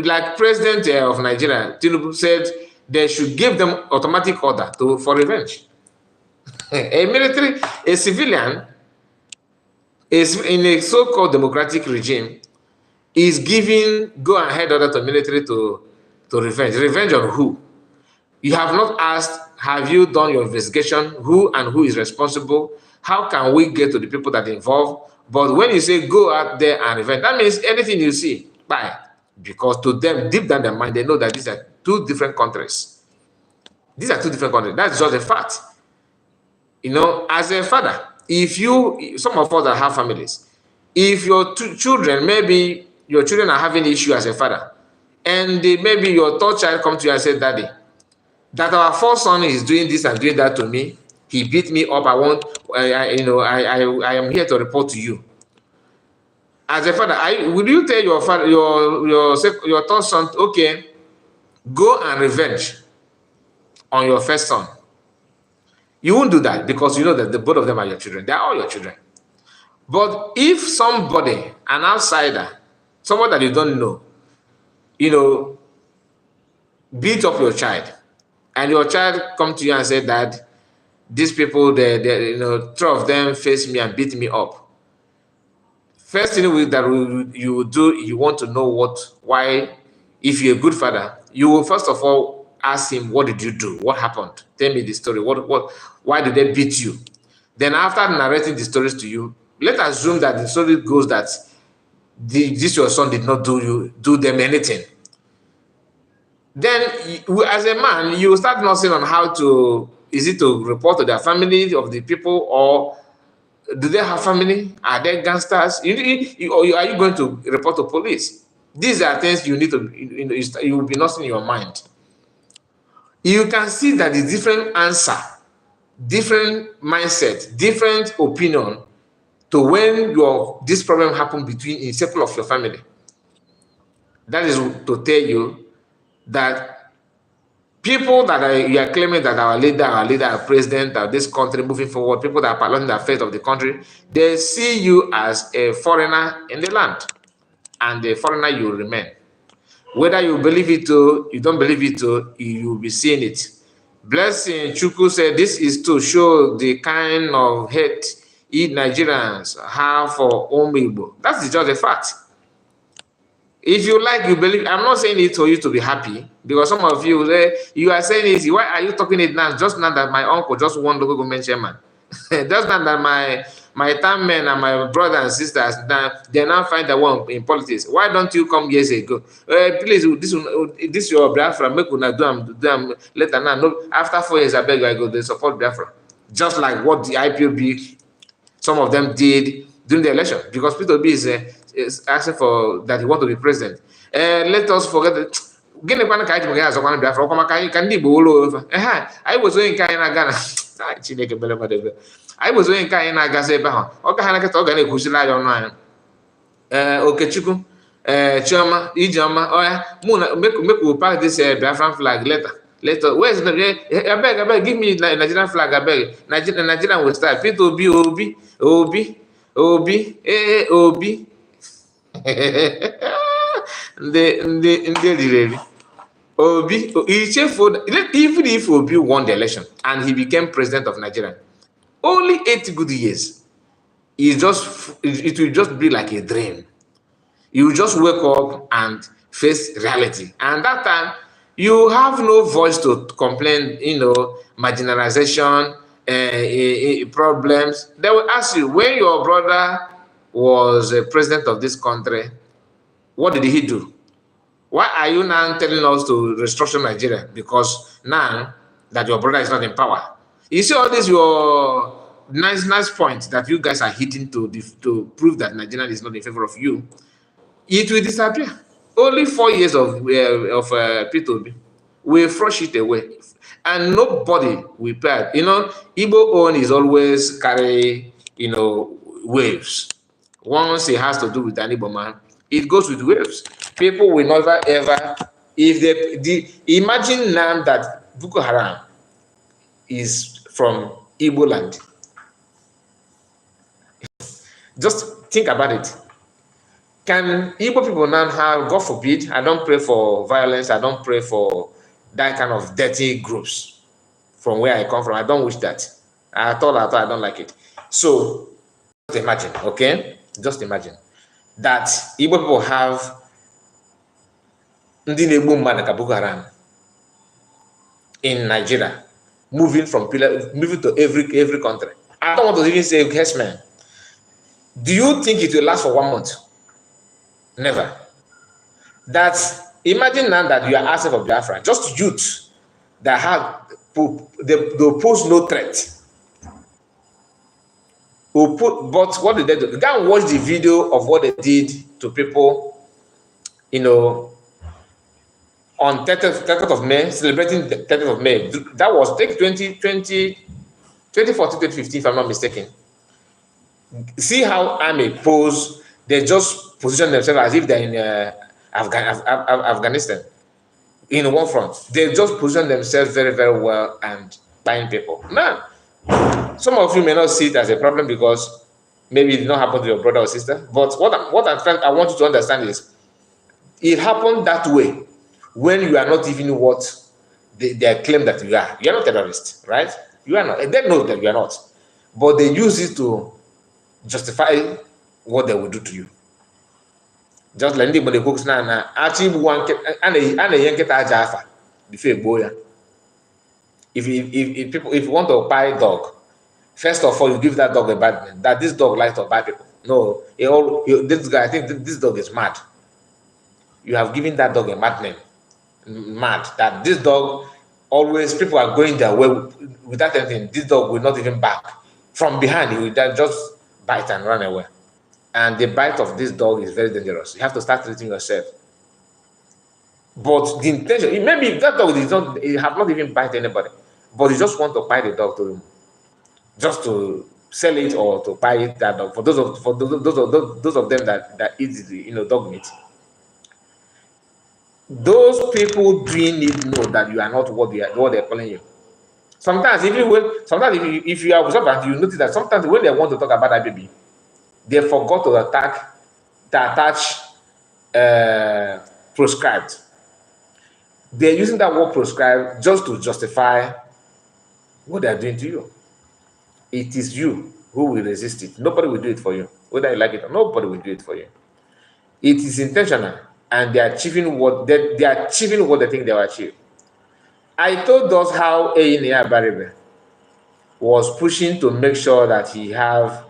like President of Nigeria, Tinubu said they should give them automatic order for revenge. A civilian is in a so-called democratic regime is giving go ahead order to military to revenge. Revenge on who? You have not asked, have you done your investigation? Who and who is responsible? How can we get to the people that are involved? But when you say go out there and revenge, that means anything you see, buy. Because to them, deep down their mind, they know that these are two different countries. These are two different countries. That's just a fact. As a father, some of us that have families, if your children, maybe your children are having issue as a father, and maybe your third child come to you and say, Daddy, that our first son is doing this and doing that to me. He beat me up. I am here to report to you. As a father, will you tell your father, your third son, okay, go and revenge on your first son? You won't do that, because you know that the both of them are your children. They are all your children. But if somebody, an outsider, someone that you don't know, beat up your child, and your child come to you and say, Dad, these people, they three of them face me and beat me up. First thing that you will do, you want to know why. If you're a good father, you will first of all ask him, what did you do? What happened? Tell me the story. Why did they beat you? Then after narrating the stories to you, let's assume that the story goes that this your son did not do them anything. Then, as a man, you start nursing on how to, is it to report to their family of the people, or do they have family? Are they gangsters? Or are you going to report to police? These are things you need to, you will be nursing in your mind. You can see that the different answer, different mindset, different opinion to when this problem happened between in circle of your family. That is to tell you that people that you are claiming that our leader, our president of this country moving forward, people that are piloting the fate of the country, they see you as a foreigner in the land, and a foreigner you remain. Whether you believe it or you don't believe it, or you will be seeing it. Blessing Chuku said, this is to show the kind of hate Nigerians have for Igbo. That's just a fact. If you like, you believe. I'm not saying it for you to be happy, because some of you, you are saying it. Why are you talking it now? Just now that my uncle just won local government chairman. Just now that my town men and my brothers and sisters, they now find the one in politics. Why don't you come years ago? Please, this your Biafra. Make una do them later now. No, after 4 years, I beg you, I go. They support Biafra, just like what the IPOB, some of them did during the election, because Peter B is asking for that he want to be president. Let us forget that. Gịnị kwana ka anyị ji maka azọkwana Biafra ọkwa maka anyị ka ndị Igbo ụlọ ofe anyị bụ onye nke anyị na-aga na Chineke mere mmadụ ebe anyị bụ onye nke anyị na-agazi ebe ahụ ọ ka ha nakịta ọ ga na-ekwusiri anyị ọnụ anyị Okechukwu Chioma Ijeoma oya make we pack this Biafran flag later where's abeg give me Nigerian flag abeg Nigerian will start Peter Obi ndị eriri Obi, even if Obi won the election and he became president of Nigeria, only 8 good years. It will just be like a dream. You just wake up and face reality. And that time, you have no voice to complain, marginalization, problems. They will ask you, when your brother was president of this country, what did he do? Why are you now telling us to restructure Nigeria? Because now that your brother is not in power. You see all these your nice points that you guys are hitting to prove that Nigeria is not in favor of you, it will disappear. Only 4 years of Peter Obi will flush it away, and nobody will pay. Igbo own is always carry waves. Once it has to do with an Igbo man, it goes with waves. People will never ever, if imagine now that Boko Haram is from Igbo land. Just think about it. Can Igbo people now have, God forbid, I don't pray for violence, I don't pray for that kind of dirty groups from where I come from. I don't wish that. At all, I don't like it. So, just imagine, okay? Just imagine that Igbo people have ndị na-egbu mmadụ ka Boko Haram in Nigeria, moving to every country. I don't want to even say herdsmen. Do you think it will last for 1 month? Never. Imagine now that you are asking for Biafra, just youth that they pose no threat. But what did they do? Go and watch the video of what they did to people, on 30th of May, celebrating the 30th of May. That was 2014, 2015, if I'm not mistaken. See how army pose. They just position themselves as if they're in Afghanistan, in one front. They just position themselves very, very well and buying people. Now, some of you may not see it as a problem because maybe it did not happen to your brother or sister. But what I want you to understand is, it happened that way when you are not even what they claim that you are. You are not terrorists, right? You are not. They know that you are not. But they use it to justify what they will do to you. Just like anybody cooks now, actually one and a yanket ajafa before boya. If you want to buy a dog, first of all you give that dog a bad name. That this dog likes to buy people. No, this guy, I think this dog is mad. You have given that dog a mad name. Mad. That this dog always, people are going their way without anything. This dog will not even bark. From behind, he will just bite and run away. And the bite of this dog is very dangerous. You have to start treating yourself. But the intention, maybe that dog have not even bite anybody, but you just want to buy the dog just to sell it or to buy it, that dog. For those of them that eat dog meat. Those people doing it know that you are not what they're calling you. Sometimes if you are observant, you notice that sometimes when they want to talk about that baby, they forgot to attach proscribed. They're using that word proscribed just to justify what they're doing to you. It is you who will resist it. Nobody will do it for you. Whether you like it or nobody will do it for you. It is intentional, and they are achieving what they think they will achieve. I told us how Eyini Abaribe was pushing to make sure that he have,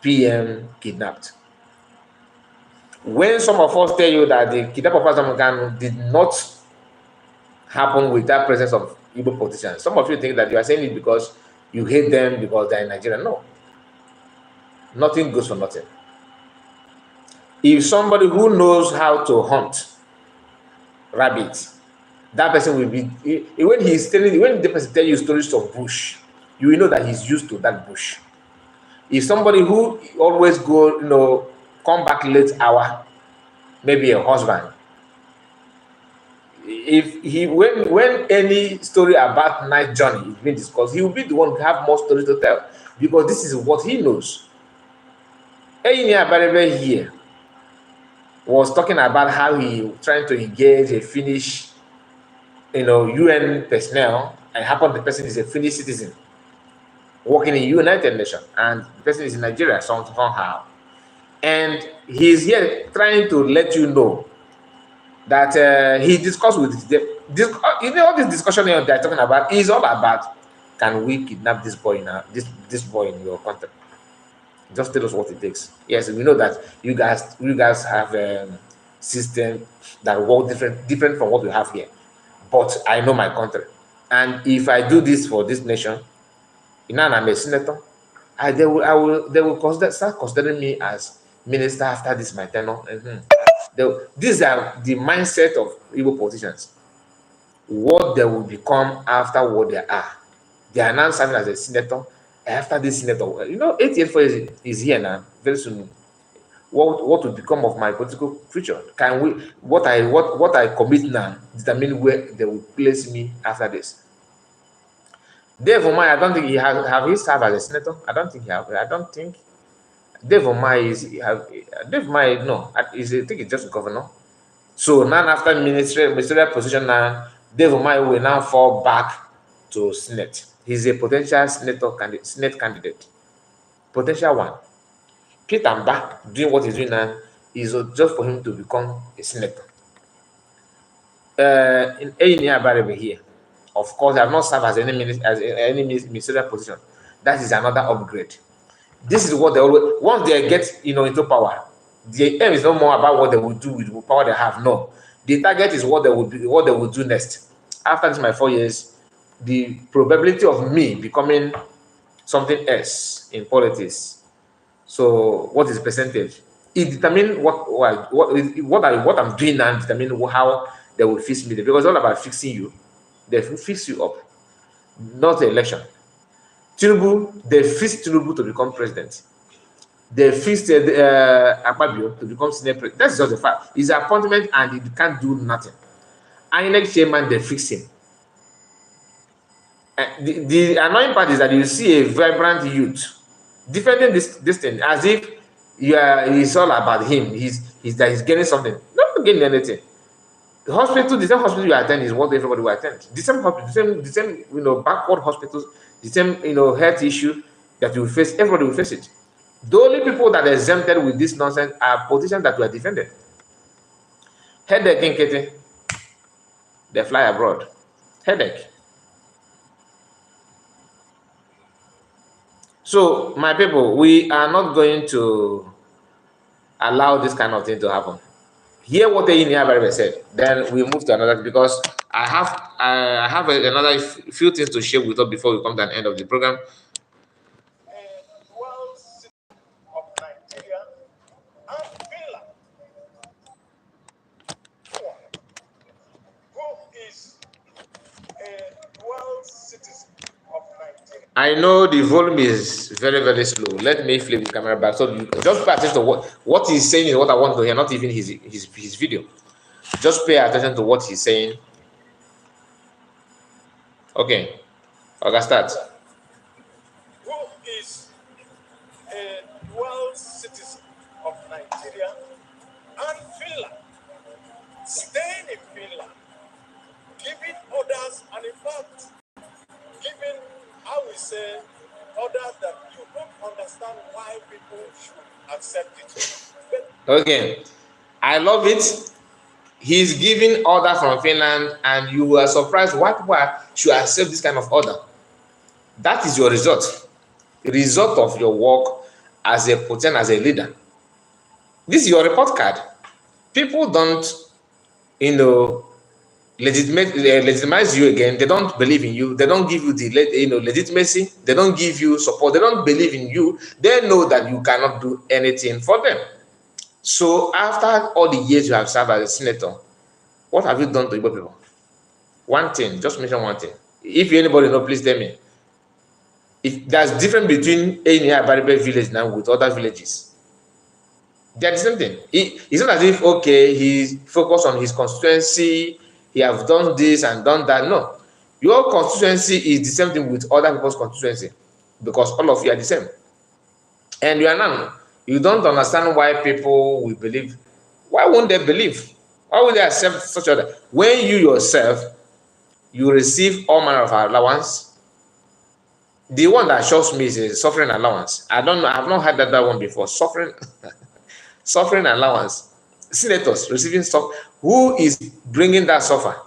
PM kidnapped. When some of us tell you that the kidnapping of Azamuganu did not happen with that presence of Igbo politicians, some of you think that you are saying it because you hate them because they're in Nigeria. No. Nothing goes for nothing. If somebody who knows how to hunt rabbits, that person will be, when the person tell you stories of bush, you will know that he's used to that bush. If somebody who always go, come back late hour, maybe a husband, when any story about night journey is being discussed, he will be the one who have more stories to tell, because this is what he knows. Eyini Abaribe here was talking about how he trying to engage a Finnish, UN personnel, and happen the person is a Finnish citizen working in United Nations, and the person is in Nigeria somehow, and he's here trying to let you know that he discussed with them. All this discussion here they're talking about is all about, can we kidnap this boy now? This boy in your country? Just tell us what it takes. Yes, we know that you guys have system that work different from what we have here. But I know my country, and if I do this for this nation, and I'm a senator, they will start considering me as minister after this my tenure. These are the mindset of Igbo politicians. What they will become after what they are. They are now serving as a senator. After this senator, 8 years for is here now. Very soon, what will become of my political future? Can we what I commit now determine where they will place me after this? Dave Omai, I don't think he has have he served as a senator. I don't think he have. I don't think Dave Omai is have Dave Omai no. I think he's just a governor. So now after ministerial position now, Dave Omai will now fall back to Senate. He's a potential Senate candidate. Potential one. Peter Mba doing what he's doing now is just for him to become a senator. In Enya Barebe here, of course, I have not served as any ministerial position. That is another upgrade. This is what they always, once they get into power, the aim is no more about what they will do with the power they have. No, the target is what they will do next. After this, my 4 years, the probability of me becoming something else in politics. So, what is the percentage? It determines what I'm doing now. Determine how they will fix me, because it's all about fixing you. They will fix you up, not the election. Tinubu, they fixed Tinubu to become president. They fixed Akpabio to become Senate president. That's just the fact. His appointment, and he can't do nothing. INEC chairman, they fix him. The annoying part is that you see a vibrant youth defending this thing as if it's all about him. He's getting something. Not getting anything. The same hospital you attend is what everybody will attend. The same hospital, the same backward hospitals, the same health issue that you face, everybody will face it. The only people that are exempted with this nonsense are politicians that were defended. Headache in Kete, they fly abroad. Headache. So, my people, we are not going to allow this kind of thing to happen. Hear what the Inia said, then we move to another, because I have another few things to share with us before we come to an end of the program. I know the volume is very, very slow. Let me flip the camera back. So you just pay attention to what he's saying is what I want to hear, not even his video. Just pay attention to what he's saying. Okay. Okay, start. Who is a dual citizen of Nigeria and Finland, staying in Finland, giving orders, and in fact, giving, I will say, orders that you don't understand why people should accept it. Okay. I love it. He's giving order from Finland, and you are surprised why people should accept this kind of order. That is your result. The result of your work as a potential, as a leader. This is your report card. People don't, legitimize you again. They don't believe in you. They don't give you the legitimacy. They don't give you support. They don't believe in you. They know that you cannot do anything for them. So after all the years you have served as a senator, what have you done to Igbo people? One thing, just mention one thing. If anybody knows, please tell me. If there's difference between Enya Baribe village now with other villages, they're the same thing. It's not as if, okay, he's focused on his constituency, he has done this and done that. No. Your constituency is the same thing with other people's constituency, because all of you are the same. And you don't understand why people will believe. Why won't they believe? Why would they accept such other? When you yourself, you receive all manner of allowance. The one that shocks me is a suffering allowance. I don't know. I've not had that one before. Suffering, suffering allowance. Senators receiving stuff. Who is bringing that suffer?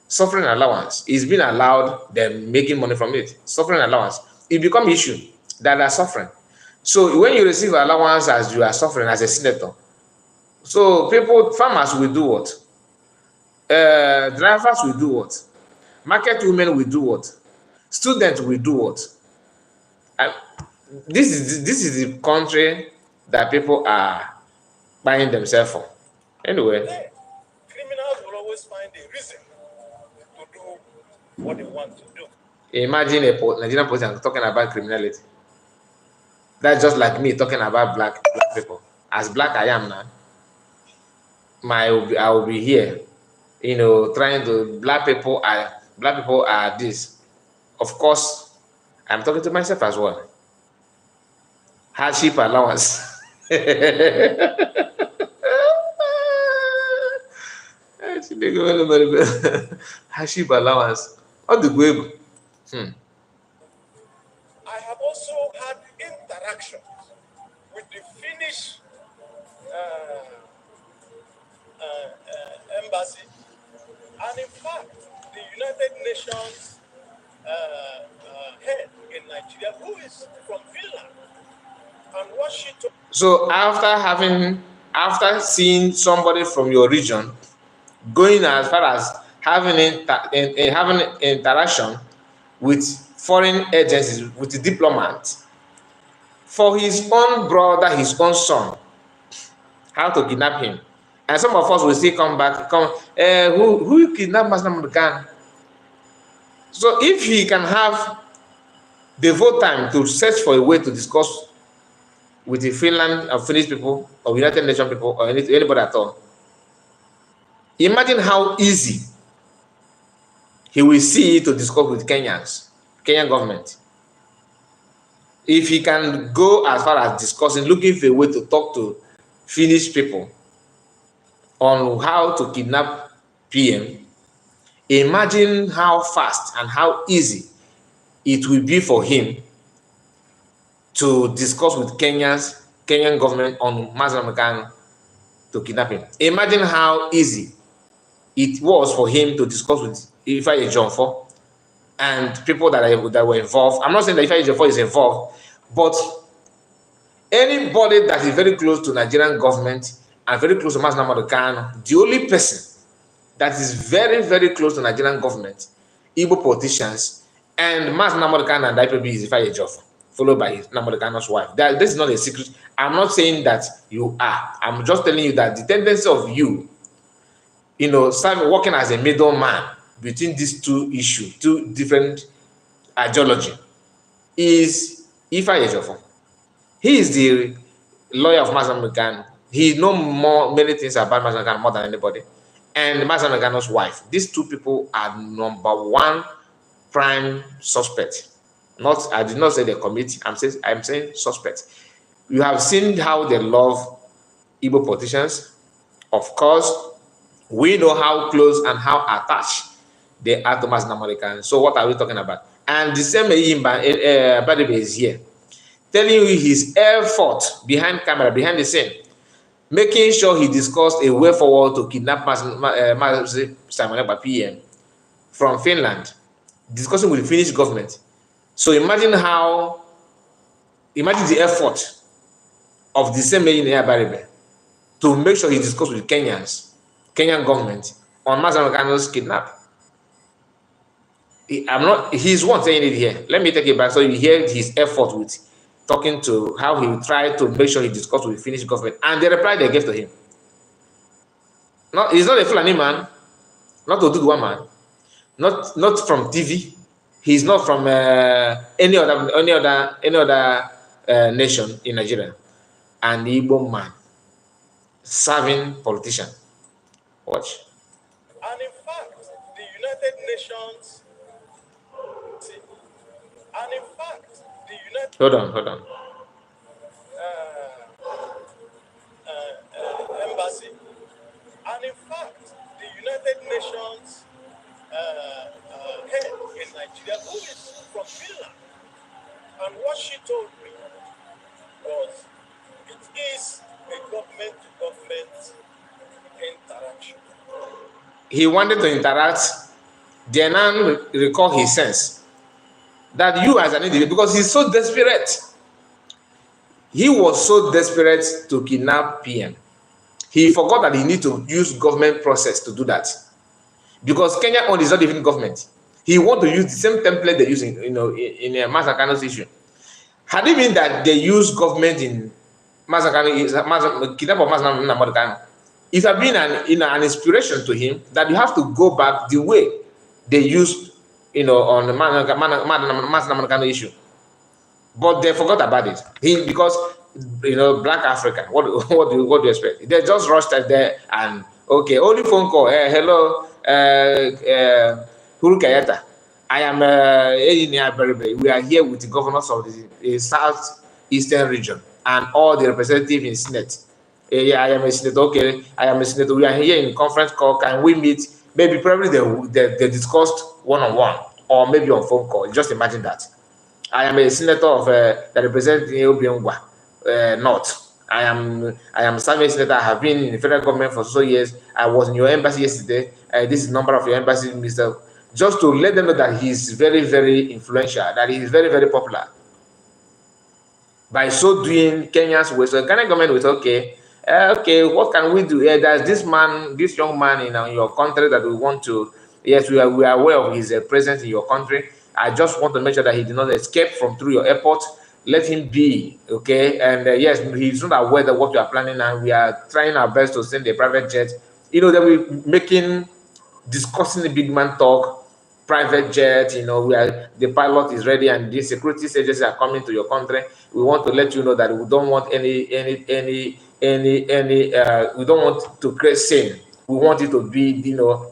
Suffering allowance is being allowed. Them making money from it. Suffering allowance. It become issue that are suffering. So when you receive allowance as you are suffering as a senator, so people, farmers will do what? Drivers will do what? Market women will do what? Students will do what? And this is the country that people are buying themselves for. Anyway, criminals will always find a reason to do what they want to do. imagine a Nigerian politician talking about criminality. That's just like me talking about black people. As black I am now, I will be here, trying to black people are this. Of course, I'm talking to myself as well. Hardship allowance. Hardship allowance. All the way. I have also had interactions with the Finnish embassy, and in fact, the United Nations head in Nigeria, who is from Finland, and what she told. So after seeing somebody from your region going as far as having interaction with foreign agencies, with the diplomat, for his own brother, his own son, how to kidnap him. And some of us will still who kidnapped Master Khan? So if he can have devote time to search for a way to discuss with the Finland or Finnish people or United Nations people or anybody at all, imagine how easy he will see to discuss with Kenyan government. If he can go as far as discussing, looking for a way to talk to Finnish people on how to kidnap PM, imagine how fast and how easy it will be for him to discuss with Kenyan government on Mazen Khan to kidnap him. Imagine how easy it was for him to discuss with Ifeanyi Ejiofor and people that were involved. I'm not saying that Ifeanyi Ejiofor is involved, but anybody that is very close to Nigerian government and very close to Mazen Khan, the only person that is very, very close to Nigerian government, Igbo politicians, and Mazen Khan and IPB is Ifeanyi Ejiofor, followed by Nnamdi Kano's wife. This is not a secret. I'm not saying that you are. I'm just telling you that the tendency of you, start working as a middleman between these two issues, two different ideology, is Ifeanyi Ejiofor. He is the lawyer of Mazen Khan. He knows many things about Mazen Khan more than anybody. And Mazen Khan's wife. These two people are number one prime suspect. I did not say the committee. I'm saying suspect. You have seen how they love Igbo politicians. Of course, we know how close and how attached they are to Mazen Khan. So what are we talking about? And the same Badibe is here, telling you his effort behind camera, behind the scene, making sure he discussed a way forward to kidnap Simon Ekpa PM from Finland, discussing with the Finnish government. So imagine the effort of the same Baribe to make sure he discussed with Kenyan government on Mazen Khan's kidnap. He's one saying it here. Let me take it back so you hear his effort with talking to how he tried to make sure he discussed with the Finnish government and the reply they gave to him. He's not a Fulani man, not a Oduduwa man, not from TV. He's not from any other nation in Nigeria. An Igbo man, serving politician. Watch. And in fact, the United Nations. And in fact, the United. Hold on. They are who is from Finland. And what she told me was it is a government-to-government interaction. He wanted to interact. Then I recall his sense that you as an individual, because he's so desperate. He was so desperate to kidnap PM. He forgot that he need to use government process to do that. Because Kenya own is not even government. He want to use the same template they use in Masakano's issue. Had it been that they use government in kidnap of Masakano, it had been an inspiration to him that you have to go back the way they used on the Masakano issue. But they forgot about it. Because Black African, what do you expect? They just rushed there and okay, only phone call. Hello, Huru Kayata. I am we are here with the governors of the southeastern region and all the representatives in Senate. Yeah, I am a senator. Okay, I am a senator. We are here in conference call. Can we meet? Maybe probably they discussed one-on-one or maybe on phone call. Just imagine that. I am a senator of that represents Obiongwa North. I am serving senator. I have been in the federal government for so years. I was in your embassy yesterday. This is the number of your embassy, Mr. Just to let them know that he is very, very influential, that he is very, very popular. By so doing, Kenya's way. So the Kenyan government was okay. Okay, what can we do? There's this young man in your country that we want to. Yes, we are aware of his presence in your country. I just want to make sure that he did not escape from through your airport. Let him be, okay? And yes, he's not aware of what you are planning, and we are trying our best to send a private jet. That we're discussing the big man talk, private jet. The pilot is ready, and the security agencies are coming to your country. We want to let you know that we don't want we don't want to create scene. We want it to be,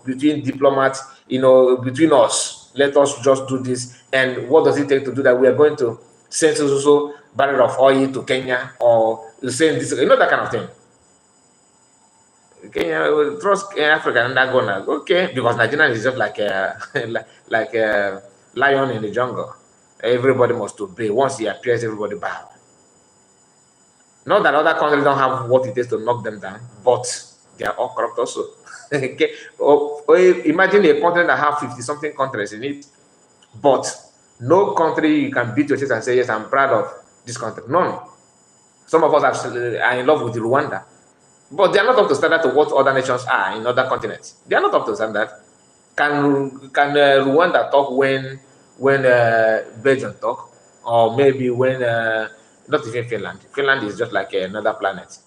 between diplomats, between us. Let us just do this. And what does it take to do that? We are going to send also barrel of oil to Kenya, or send this, that kind of thing. Kenya will trust Africa and that gonna okay, because Nigeria is just like a like a lion in the jungle. Everybody must obey. Once he appears, everybody bow. Not that other countries don't have what it takes to knock them down, but they are all corrupt also. Okay. Imagine a country that have 50-something countries in it, but no country you can beat your chest and say, yes, I'm proud of this country. None. Some of us are in love with Rwanda, but they are not up to standard to what other nations are in other continents. They are not up to standard. Can Rwanda talk when Belgium talk, or maybe when not even Finland? Finland is just like another planet.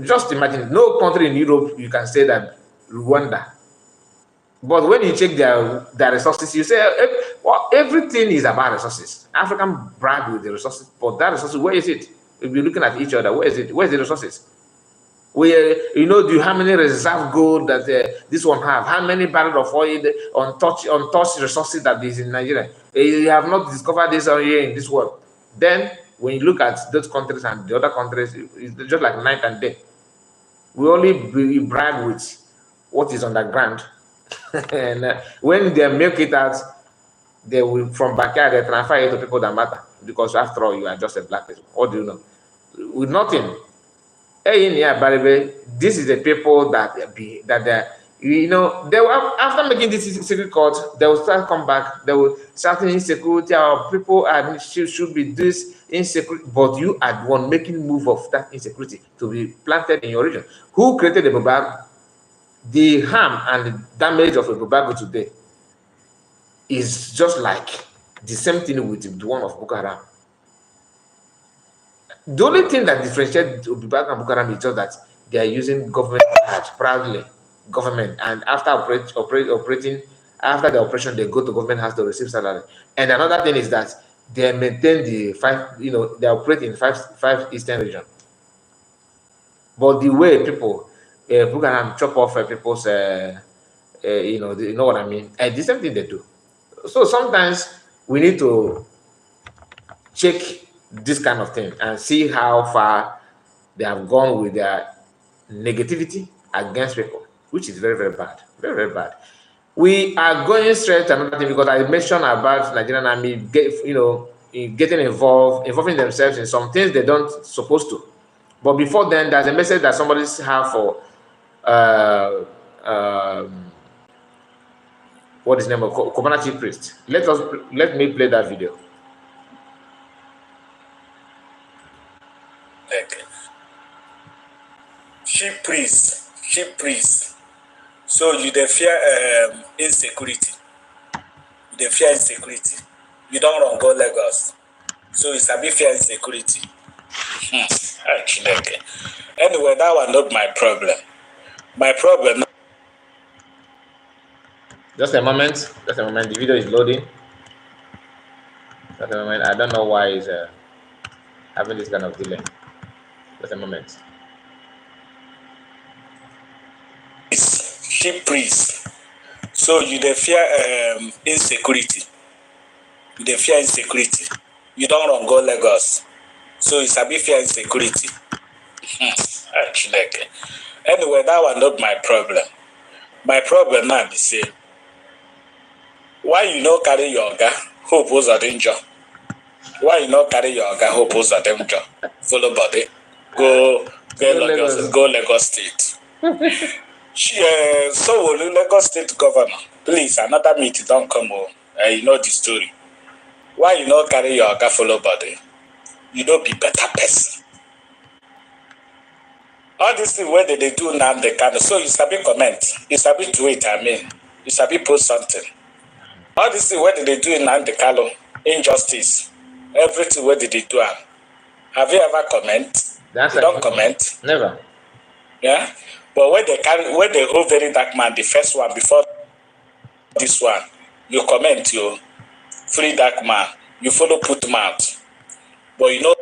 Just imagine, no country in Europe you can say that Rwanda. But when you check their resources, you say well, everything is about resources. African brag with the resources, but that resources, where is it? If you're looking at each other, where is it? Where's the resources? Do you how many reserve gold that this one have? How many barrels of oil untouched resources that is in Nigeria? You have not discovered this here in this world. Then when you look at those countries and the other countries, it's just like night and day. We only brag with what is underground. And when they make it out, they will from backyard they transfer it to people that matter, because after all you are just a black person. What do you know? With nothing. Hey, in here, by the way, this is the people that they will, after making this secret court, they will start come back. They will start insecurity. Our people should be this insecurity, but you are the one making move of that insecurity to be planted in your region. Who created the Bubago? The harm and the damage of a Bubago today is just like the same thing with the one of Boko Haram. The only thing that differentiates Bubago and Boko Haram is just that they are using government proudly, government, and after operating, after the operation, they go to government house to receive salary. And another thing is that they maintain the they operate in five eastern region. But the way people Boko Haram chop off people's you know what I mean, the same thing they do. So sometimes we need to check this kind of thing and see how far they have gone with their negativity against people, which is very, very bad. Very, very bad. We are going straight to another thing because I mentioned about Nigerian army getting involving themselves in some things they don't supposed to. But before then, there's a message that somebody have for uh, um, what is the name of Comanche priest. Let me play that video. Okay. Chief priest. So you dey fear insecurity. You dey fear insecurity. You don't run go Lagos. So you sabi fear insecurity. Okay. Anyway, that one not my problem. My problem. Just a moment. Just a moment. The video is loading. Just a moment. I don't know why it's having this kind of delay. Just a moment. Chief priest. So you dey fear insecurity. You dey fear insecurity. You don't run go Lagos. So you sabi fear insecurity. Okay. Anyway, that one not my problem. My problem now be say, why you no carry your oga hope was a danger? Why you no carry your oga hope was a danger? Follow body. Go Lagos State. So Lagos State governor, please, another meeting don't come home. You know the story. Why you no carry your oga follow body? You don't be better person. All these things where they do now they can. So you sabi comment, you sabi tweet. You sabi post something. All these things where they do in Nnamdi Kanu, injustice, everything where they do. Have you ever comment? You don't comment. Never. Yeah, but when they hold very dark man, the first one before this one, you comment, you free dark man, you follow put mouth, but you know.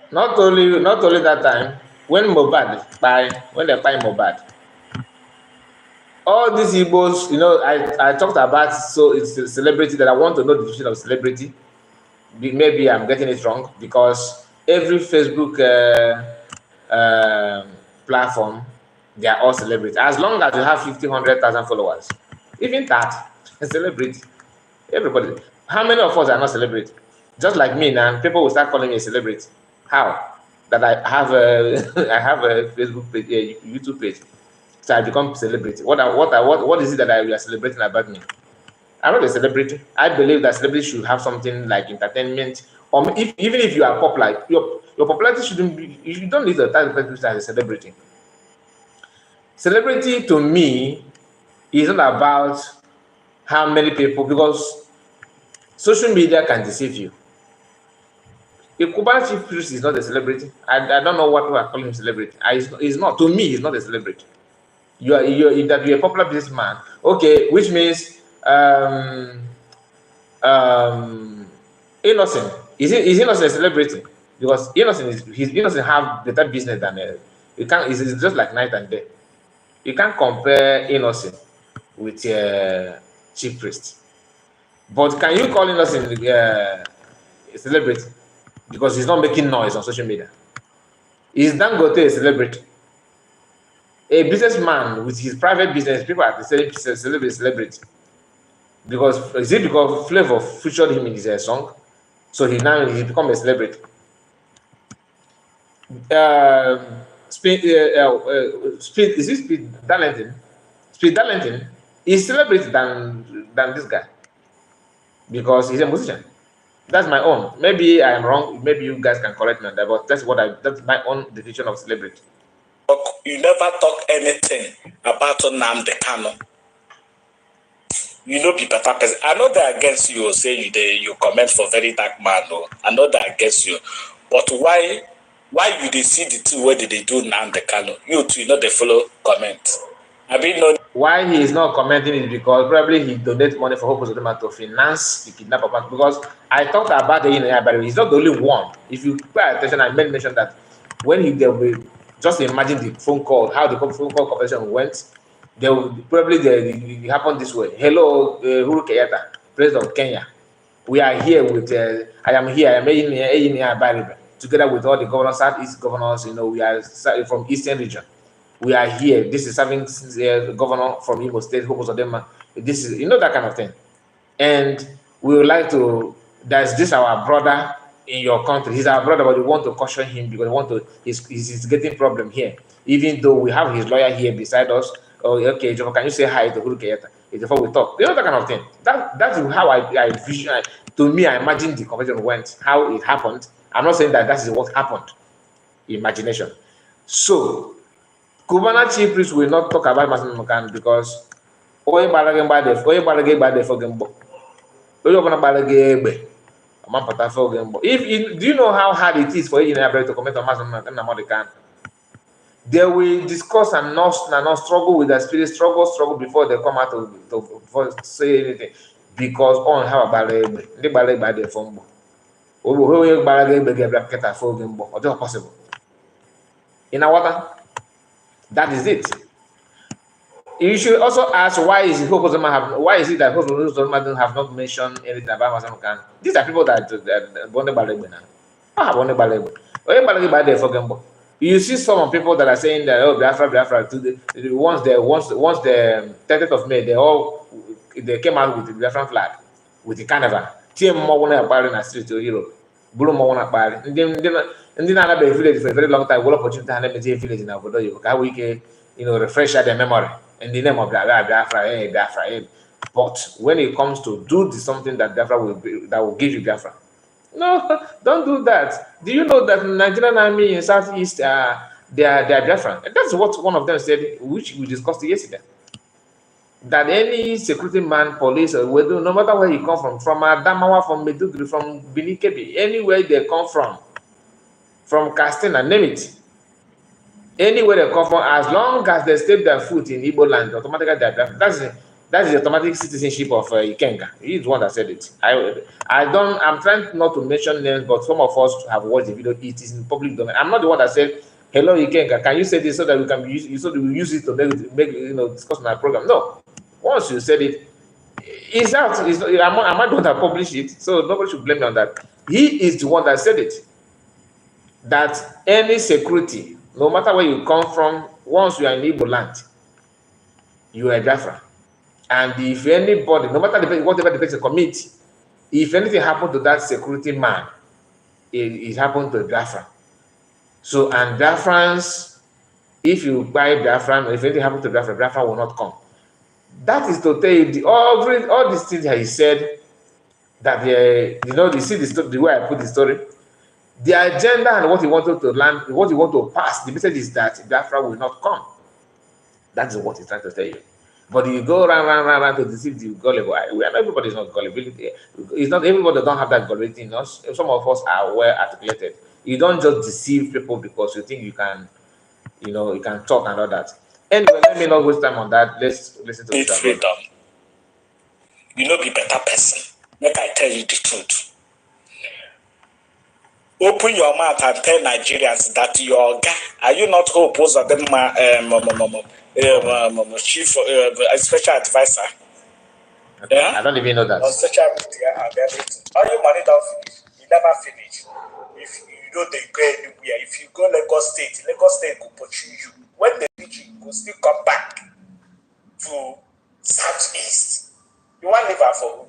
Not only that time, when they buy Mohbad, all these Igbos, I talked about, so it's a celebrity that I want to know the definition of celebrity. Maybe I'm getting it wrong because every Facebook platform, they are all celebrities. As long as you have 1,000 followers, even that, a celebrity. Everybody. How many of us are not celebrity? Just like me now, people will start calling me a celebrity. How? That I have a I have a Facebook page, a YouTube page, so I become celebrity. What is it that we are celebrating about me? I'm not a celebrity. I believe that celebrity should have something like entertainment, or even if you are popular, your popularity shouldn't be. You don't need the title as a celebrity. Celebrity to me is not about how many people, because social media can deceive you. A Cuban chief priest is not a celebrity. I don't know what people are calling him celebrity. He's not. To me, he's not a celebrity. You're a popular businessman. Okay, which means Innocent. Is Innocent a celebrity? Because he's Innocent have better business than you can't. It's just like night and day. You can't compare Innocent with chief priest. But can you call Innocent a celebrity? Because he's not making noise on social media. Is Dangote a celebrity? A businessman with his private business, people are saying celebrity. Because is it because Flavor featured him in his song? So he become a celebrity. Speed is this Speed Darlington? Speed Darlington is celebrity than this guy because he's a musician. That's my own. Maybe I am wrong. Maybe you guys can correct me on that. But that's my own definition of celebrity. You never talk anything about Nnamdi Kanu. You know, be better person. I know that against you. Say you comment for very dark man. No, I know that against you. But why you they see the two? What did they do Nnamdi Kanu? You two, they follow comment. I mean, no. Why he is not commenting is because probably he donates money for Hope Uzodinma to finance the kidnapper. Because I talked about the but he's not the only one. If you pay attention, I made mention that when there will just imagine the phone call, how the phone call conversation went. They will probably it happened this way. Hello, Uhuru Kenyatta, President of Kenya. We are here with. I am here. I am here together with all the governors, Southeast governors. We are from Eastern region. we are here. This is serving governor from Imo State, Hokozodema. This is, that kind of thing. And we would like to, there's this our brother in your country. He's our brother, but we want to caution him because we want to, he's getting problem here. Even though we have his lawyer here beside us. Oh, okay, Joe, can you say hi to Huru Keyata? Before we talk, that kind of thing. That's how I visualize. To me, I imagine the conversation went, how it happened. I'm not saying that is what happened. Imagination. So, Kubana chief priest will not talk about Masan because Oye Balagin by the Fogambo. Oye Balagin if do you know how hard it is for you to comment on Masan? They will discuss and not struggle with their spirit, struggle before they come out to say anything. Because on how about the ballet by the phone. Who possible. In our water, that is it. You should also ask why is it that Hokozoma don't have not mentioned anything about Masamukan? These are people that born by the you see some people that are saying that Biafra once the 30th of May they came out with the Biafran flag with the carnival. Team more in a street to Europe. Blue more and then another village for a very long time. What opportunity to have a village in Abudo? How we can refresh their memory in the name of Biafra. But when it comes to do something that Biafra will give you Biafra. No, don't do that. Do you know that Nigerian army in Southeast they are Biafran? And that's what one of them said, which we discussed yesterday. That any security man, police, or whether, no matter where you come from Adamawa, from Meduguri, from Binikebi, anywhere they come from Castina, name it. Anywhere they come from, as long as they step their foot in Igbo land, automatically they are Biafran. That is the automatic citizenship of Ikenga. He's the one that said it. I'm trying not to mention names, but some of us have watched the video. It is in public domain. I'm not the one that said, "Hello, Ikenga, can you say this so that we can use so that we use it to make discuss my program?" No. Once you said it, it's out. I'm not the one that published it, so nobody should blame me on that. He is the one that said it. That any security, no matter where you come from, once you are in Igbo land, you are Biafra. And if anybody, no matter whatever the person commits, if anything happened to that security man, it happened to Biafra. So, and Biafrans, if you buy Biafran, if anything happened to Biafra will not come. That is to tell you all these things that he said, that you see the way I put the story, the agenda and what he wanted to learn, what he want to pass, the message is that Biafra will not come. That is what he's trying to tell you. But you go around to deceive the gullible. Everybody is not gullible. It's not everybody that don't have that gullibility in us. Some of us are well articulated. You don't just deceive people because you think you can, you can talk and all that. Anyway, let me not waste time on that. Let's listen to this. Freedom. You know, be better person. Make I tell you the truth. Open your mouth and tell Nigerians that your guy, are you not opposed to them? Chief, special advisor. Yeah? I don't even know that. On social media and everything. All your money don't finish. You never finish. If you don't go anywhere, if you go Lagos State will pursue you. When they reach you, will still come back to Southeast. You want live for who?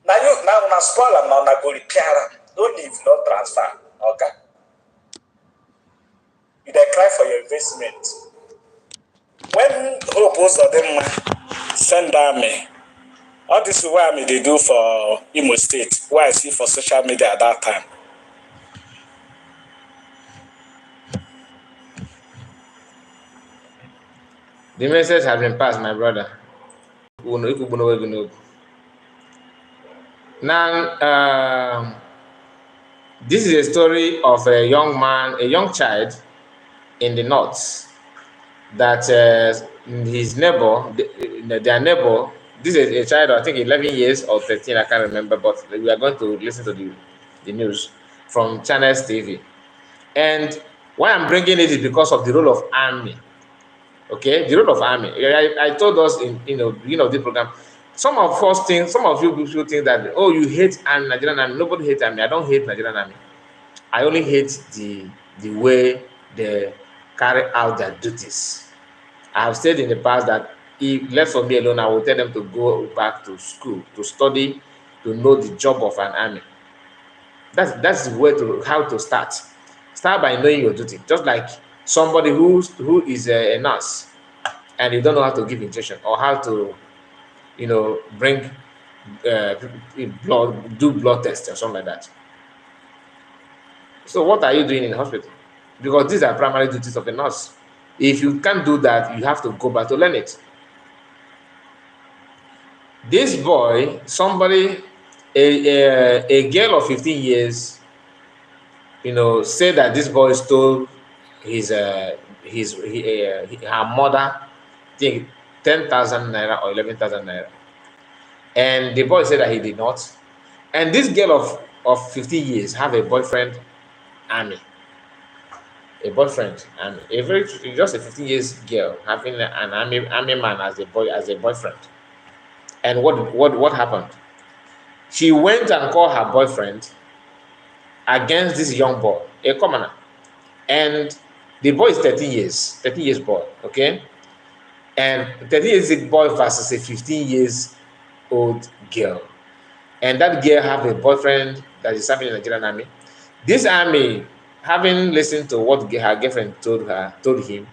Now spoil and now go repair. Don't leave, no transfer. Okay. You dey cry for your investment. When opposed to them send army, all this is what they do for Imo State, what I see for social media at that time. The message has been passed, my brother. Now, this is a story of a young man, a young child in the north that his neighbor, their neighbor, this is a child, I think 11 years or 13, I can't remember, but we are going to listen to the news from Channels TV. And why I'm bringing it is because of the role of army. Okay, the role of army. I told us in the program. Some of you people think that, oh, you hate Nigerian army. Nobody hates army. I don't hate Nigerian army. I only hate the way they carry out their duties. I have said in the past that if left for me alone, I will tell them to go back to school to study, to know the job of an army. That's the way to how to start. Start by knowing your duty. Just like somebody who is a nurse and you don't know how to give injection or how to bring blood, do blood test or something like that. So what are you doing in the hospital? Because these are primary duties of a nurse. If you can't do that, you have to go back to learn it. This boy, a girl of 15 years, said that this boy stole her mother, I think 10,000 naira or 11,000 naira, and the boy said that he did not. And this girl of 15 years have a boyfriend, Army, a boyfriend, and a very just a 15 years girl having an army man as a boyfriend. And what happened? She went and called her boyfriend against this young boy, a commoner. And the boy is 13 years boy, okay? And 13 years boy versus a 15 years old girl. And that girl have a boyfriend that is serving in the Nigerian army. This army, having listened to what her girlfriend told him,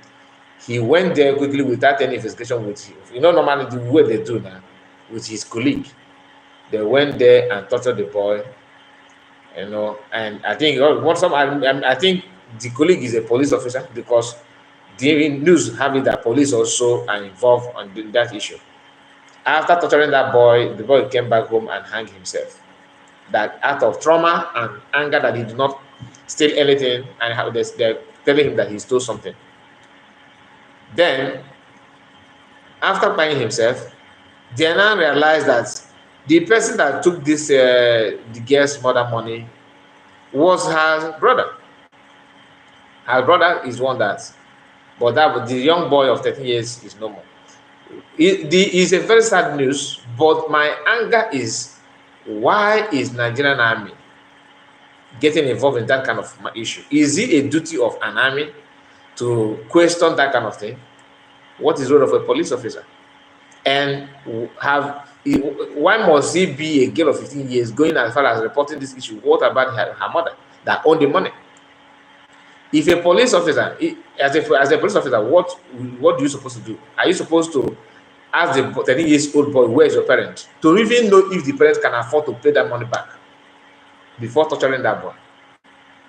he went there quickly without any investigation with him. Normally the way they do now with his colleague. They went there and tortured the boy, and I think I think the colleague is a police officer because the news have it that police also are involved on that issue. After torturing that boy, the boy came back home and hanged himself. That out of trauma and anger that he did not steal anything, and how they're telling him that he stole something. Then, after buying himself, they now realized that the person that took this the girl's mother money was her brother. Her brother is one but the young boy of 13 years is no more. It's a very sad news, but my anger is, why is Nigerian army getting involved in that kind of issue? Is it a duty of an army to question that kind of thing? What is the role of a police officer? And why must he be a girl of 15 years going as far as reporting this issue? What about her mother that owned the money? If a police officer, as a police officer, what do you supposed to do? Are you supposed to ask the 13 years old boy, where is your parent, to even know if the parents can afford to pay that money back before torturing that boy?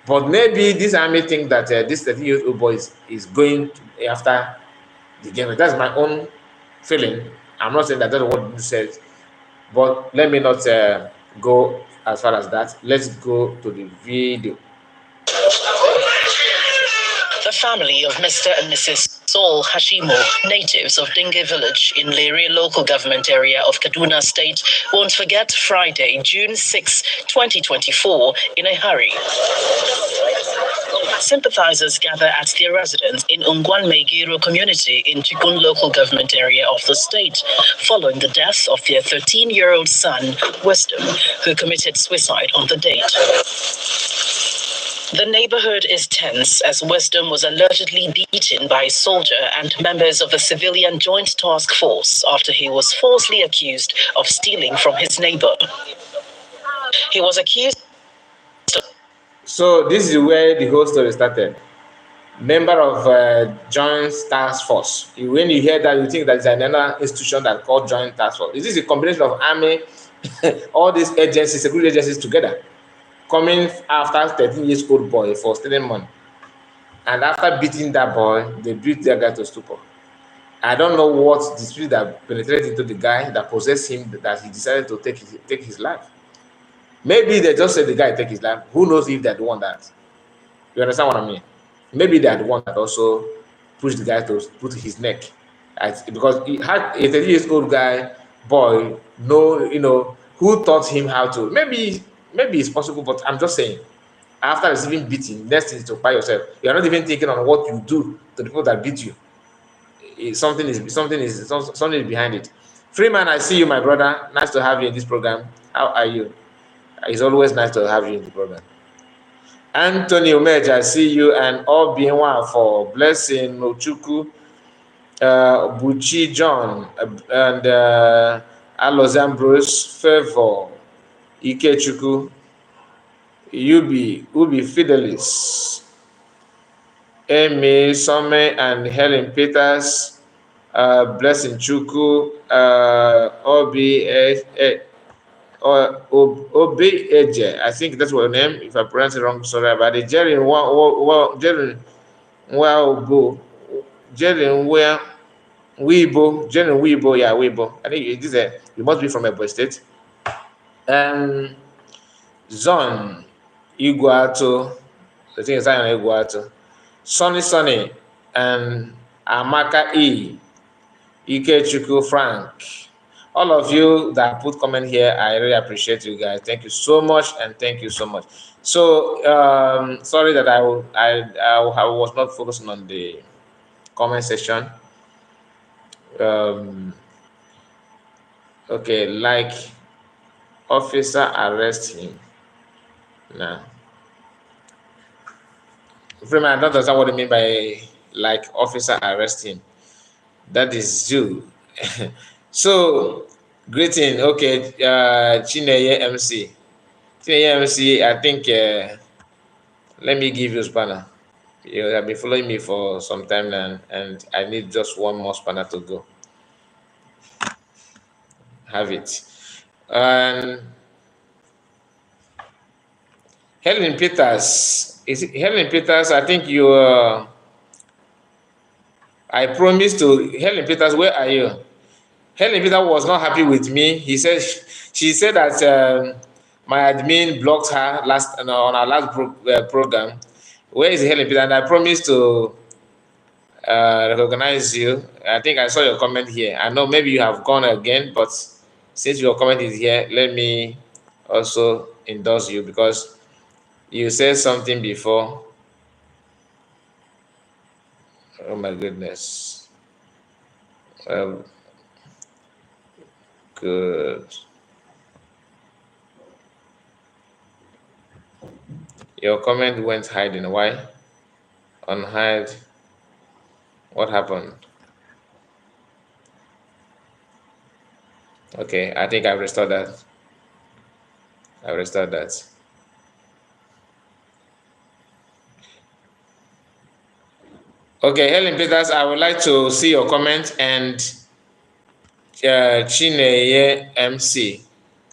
But maybe this army think that this 13 years old boy is going after the game. That's my own feeling. I'm not saying that that's what you said, but let me not go as far as that. Let's go to the video. The family of Mr. and Mrs. Saul Hashimo, natives of Dinge village in Lere local government area of Kaduna State, won't forget Friday, June 6, 2024, in a hurry. Sympathizers gather at their residence in Ungwan Megiro community in Chikun local government area of the state, following the death of their 13-year-old son, Wisdom, who committed suicide on the date. The neighborhood is tense as Wisdom was allegedly beaten by a soldier and members of the civilian joint task force after he was falsely accused of stealing from his neighbor. He was accused. So this is where the whole story started. Member of Joint Task Force. When you hear that, you think that it's another institution that called Joint Task Force. This is a combination of army, all these agencies, security agencies together, coming after 13 years old boy for stealing money. And after beating that boy, they beat that guy to stupor. I don't know what the spirit that penetrated into the guy that possessed him that he decided to take his life. Maybe they just said the guy take his life. Who knows if they're the one that? You understand what I mean? Maybe they're the one that also pushed the guy to put his neck. Because he had a 30 years old boy, who taught him how to. Maybe it's possible, but I'm just saying, after receiving beating, next thing is to buy yourself. You're not even thinking on what you do to the people that beat you. Something is behind it. Freeman, I see you, my brother. Nice to have you in this program. How are you? It's always nice to have you in the program. Anthony Umeja, see you, and all being one for Blessing Ochuku, Buchi John, and Alos Ambrose, Favor, Ikechuku, Ubi Fidelis, Amy, Some, and Helen Peters, Blessing Chuku, Obi, Obi Eje, I think that's what her name. If I pronounce it wrong, sorry about it. Jerry Wabo, Jerry Weibo, yeah, Weibo. I think it is you must be from Ebony State. Zon Iguato, I think it's Zion Iguato, Sonny, and Amaka E, Ikechukwu Frank. All of you that put comment here, I really appreciate you guys. Thank you so much, and thank you so much. So sorry that I was not focusing on the comment section. Okay, like officer arrest him now. Freeman, I don't understand what you mean by like officer arrest him. That is you. So greeting. Okay, Chineye MC. Chineye MC, I think let me give you spanner. You have been following me for some time now, and I need just one more spanner to go. Have it. And Helen Peters. Is it Helen Peters? I think you. I promised to Helen Peters. Where are you? Helen Peters was not happy with me. She said that my admin blocked her on our last program. Where is Helen Peters? And I promised to recognize you. I think I saw your comment here. I know maybe you have gone again, but since your comment is here, let me also endorse you because you said something before. Oh my goodness. Good. Your comment went hiding. Why? Unhide. What happened? Okay, I think I've restored that. Okay, Helen Peters, I would like to see your comment, and Chineye MC.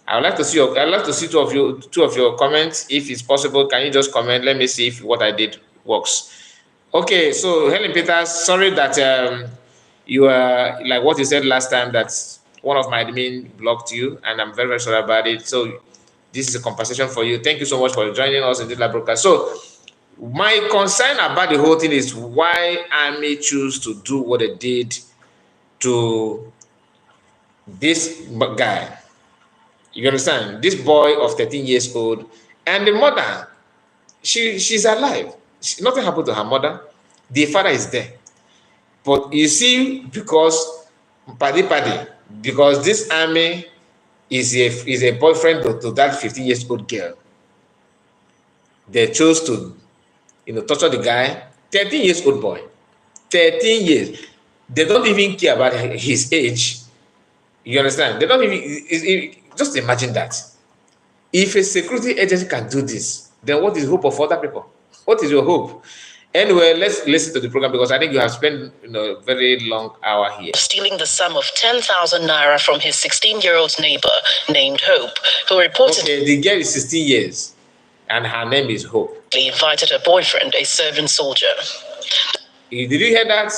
I'd like to see two of your comments. If it's possible, can you just comment? Let me see if what I did works. Okay, so Helen Peters, sorry that you are like what you said last time, that one of my admin blocked you, and I'm very, very sorry about it. So this is a compensation for you. Thank you so much for joining us in this live broadcast. So my concern about the whole thing is why I may choose to do what they did to this guy. You understand? This boy of 13 years old, and the mother, she's alive. Nothing happened to her mother. The father is there. But you see, because because this army is a boyfriend to that 15 years old girl, they chose to torture the guy. 13 years old boy, 13 years. They don't even care about his age. You understand? They don't even just imagine that. If a security agency can do this, then what is the hope of other people? What is your hope? Anyway, let's listen to the program because I think you have spent a very long hour here. Stealing the sum of 10,000 naira from his 16-year-old neighbor named Hope, who reported the girl is 16 years and her name is Hope. Invited her boyfriend, a servant soldier. Did you hear that?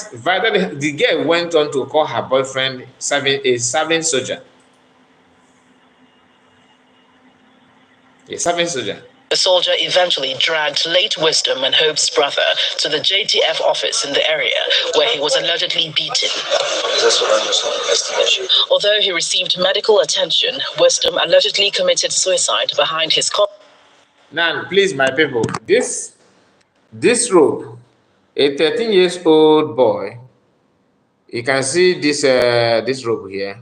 The girl went on to call her boyfriend a servant soldier. A servant soldier. The soldier eventually dragged late Wisdom and Hope's brother to the JTF office in the area where he was allegedly beaten. Although he received medical attention, Wisdom allegedly committed suicide behind his car. Now, please, my people, this rope, a 13 years old boy, you can see this rope here.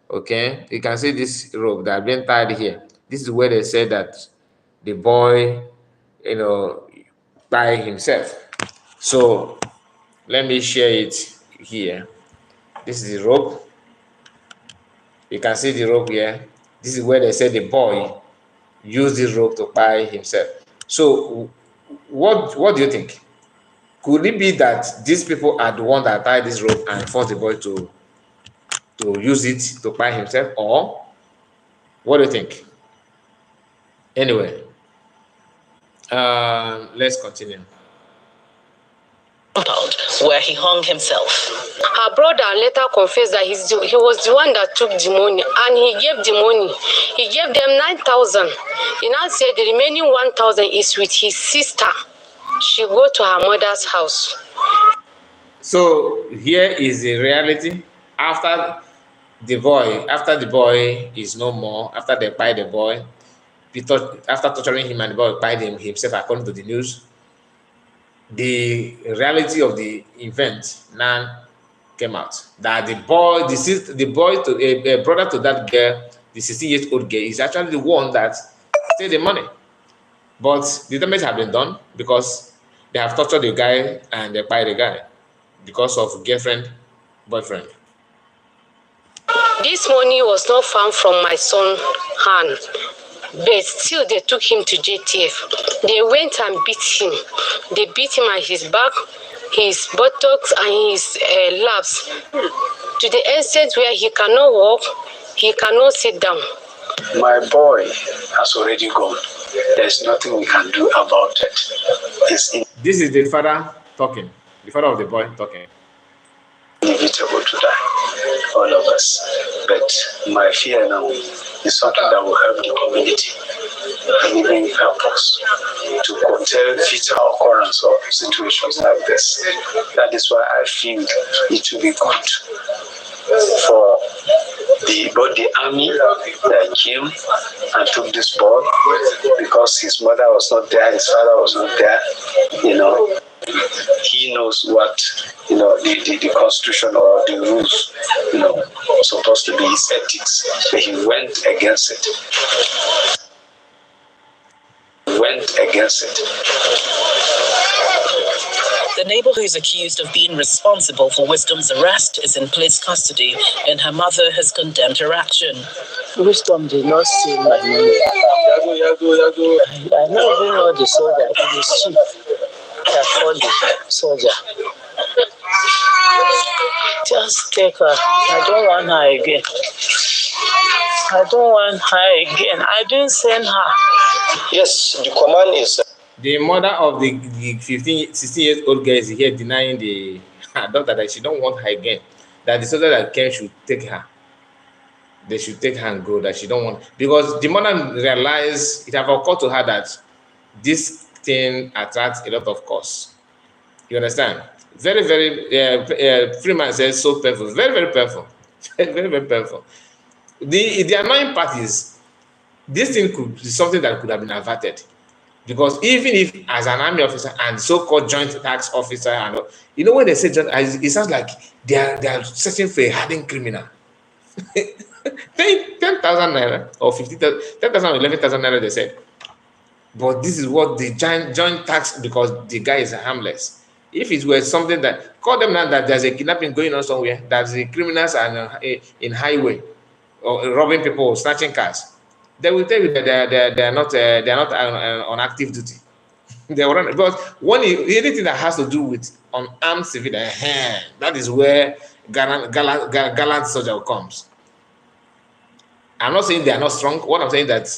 Okay, you can see this rope that has been tied here. This is where they said that the boy by himself. So let me share it here. This is the rope. You can see the rope here. This is where they said the boy used this rope to tie himself. So what do you think? Could it be that these people are the one that tied this rope and forced the boy to use it to tie himself, or what do you think? Anyway, let's continue. Compound where he hung himself. Her brother later confessed that he was the one that took the money, and he gave the money. He gave them 9,000. He now said the remaining 1,000 is with his sister. She go to her mother's house. So here is the reality. After the boy is no more, after they buy the boy, after torturing him and the boy buy himself, according to the news, the reality of the event now came out. That the boy to a brother to that girl, the 16-year-old girl, is actually the one that stole the money. But the damage have been done because they have tortured the guy and they buy the guy because of girlfriend, boyfriend. This money was not found from my son's hand, but still they took him to JTF. They went and beat him. They beat him at his back, his buttocks, and his laps, to the extent where he cannot walk, he cannot sit down. My boy has already gone. There's nothing we can do about it. This is the father talking, the father of the boy talking. Inevitable to die, all of us. But my fear now is something that will help the community and even help us to curtail future occurrence of situations like this. That is why I feel it will be good for both the army that came and took this boy, because his mother was not there, his father was not there, he knows what the constitution or the rules supposed to be his ethics, but he went against it. The neighbor who is accused of being responsible for Wisdom's arrest is in police custody, and her mother has condemned her action. Wisdom did not steal my money. I never even know the soldier. It is chief that called the soldier. Just take her. I don't want her again. I didn't send her. Yes, the command is... The mother of the 16-year-old girl is here denying her daughter that she don't want her again. That the soldier that came should take her. They should take her and go. That she don't want, because the mother realized, it have occurred to her that this thing attracts a lot of costs. You understand? Very, very. Freeman says so painful. Very, very painful. Very, very painful. The annoying part is this thing could be something that could have been averted. Because even if, as an army officer and so-called joint tax officer, and when they say joint, it sounds like they are searching for a hardened criminal. 10,000 naira or 50,000, 10,000 or 11,000 naira, they said. But this is what the joint tax, because the guy is harmless. If it were something that, call them now that there's a kidnapping going on somewhere, that the criminals are in highway or robbing people, snatching cars, they will tell you that they're not on active duty. They will run. But anything that has to do with unarmed civilian, that is where gallant soldier comes. I'm not saying they are not strong. What I'm saying that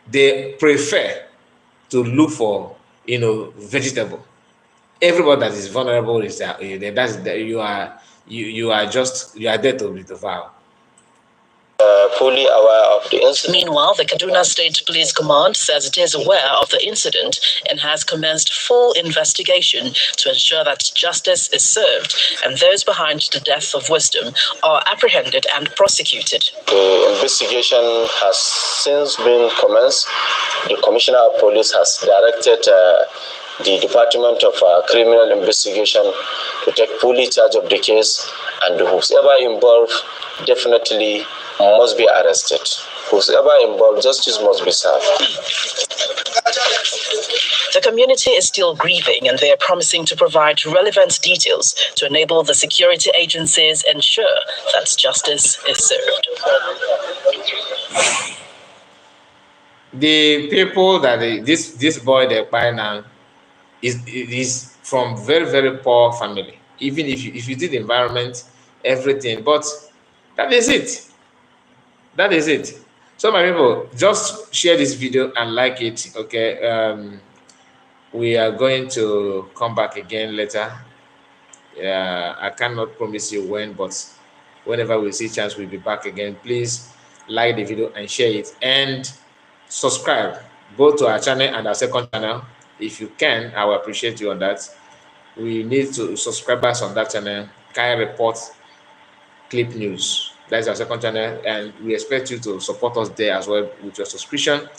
they prefer to look for vegetable. Everybody that is vulnerable is that you are there to be devoured. Fully aware of the incident. Meanwhile, the Kaduna State Police Command says it is aware of the incident and has commenced full investigation to ensure that justice is served and those behind the death of Wisdom are apprehended and prosecuted. The investigation has since been commenced. The Commissioner of Police has directed the Department of Criminal Investigation to take fully charge of the case, and whoever involved definitely must be arrested. Whoever involved, justice must be served. The community is still grieving, and they are promising to provide relevant details to enable the security agencies ensure that justice is served. The people that this boy they buy now is from very poor family. Even if you did the environment, everything, but that is it. That is it. So my people, just share this video and like it. Okay. We are going to come back again later. I cannot promise you when, but whenever we see chance, we'll be back again. Please like the video and share it, and subscribe. Go to our channel and our second channel if you can. I will appreciate you on that. We need to subscribers on that channel. Can report clip news. That's our second channel, and we expect you to support us there as well with your subscription,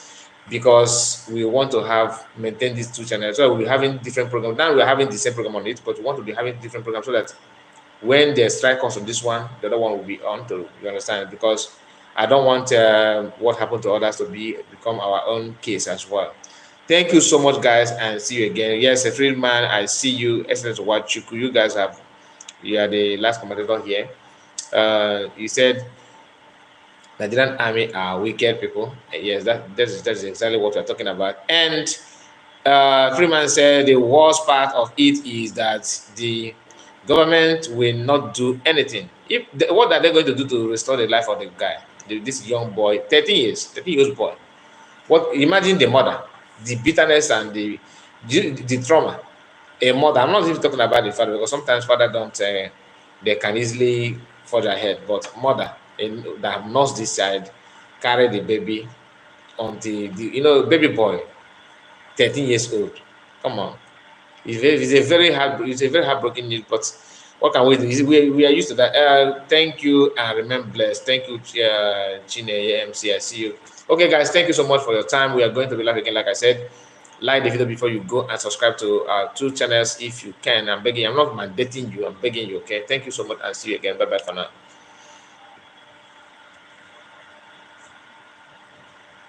because we want to have maintain these two channels. So we'll be having different programs. Now we're having the same program on it, but we want to be having different programs so that when the strike comes on this one, the other one will be on. To you understand? Because I don't want what happened to others to become our own case as well. Thank you so much, guys, and see you again. Yes, a free man. I see you. Excellent to watch you. You guys you are the last commentator here. You said Nigerian army are wicked people. Yes, that's exactly what we're talking about. And Freeman said the worst part of it is that the government will not do anything. What are they going to do to restore the life of the guy, this young boy, 13 years boy? What? Imagine the mother, the bitterness and the trauma. A mother. I'm not even talking about the father, because sometimes father don't. They can easily fall their head, but mother that have nursed this child, carry the baby until the baby boy, 13 years old. Come on, it's a very heartbreaking news. But what can we do? We are used to that. Thank you and remain blessed. Thank you, Chine MC. I see you. Okay, guys, thank you so much for your time. We are going to be live again, like I said. Like the video before you go, and subscribe to our two channels if you can. I'm begging. I'm not mandating you. I'm begging you. Okay. Thank you so much, and see you again. Bye bye for now.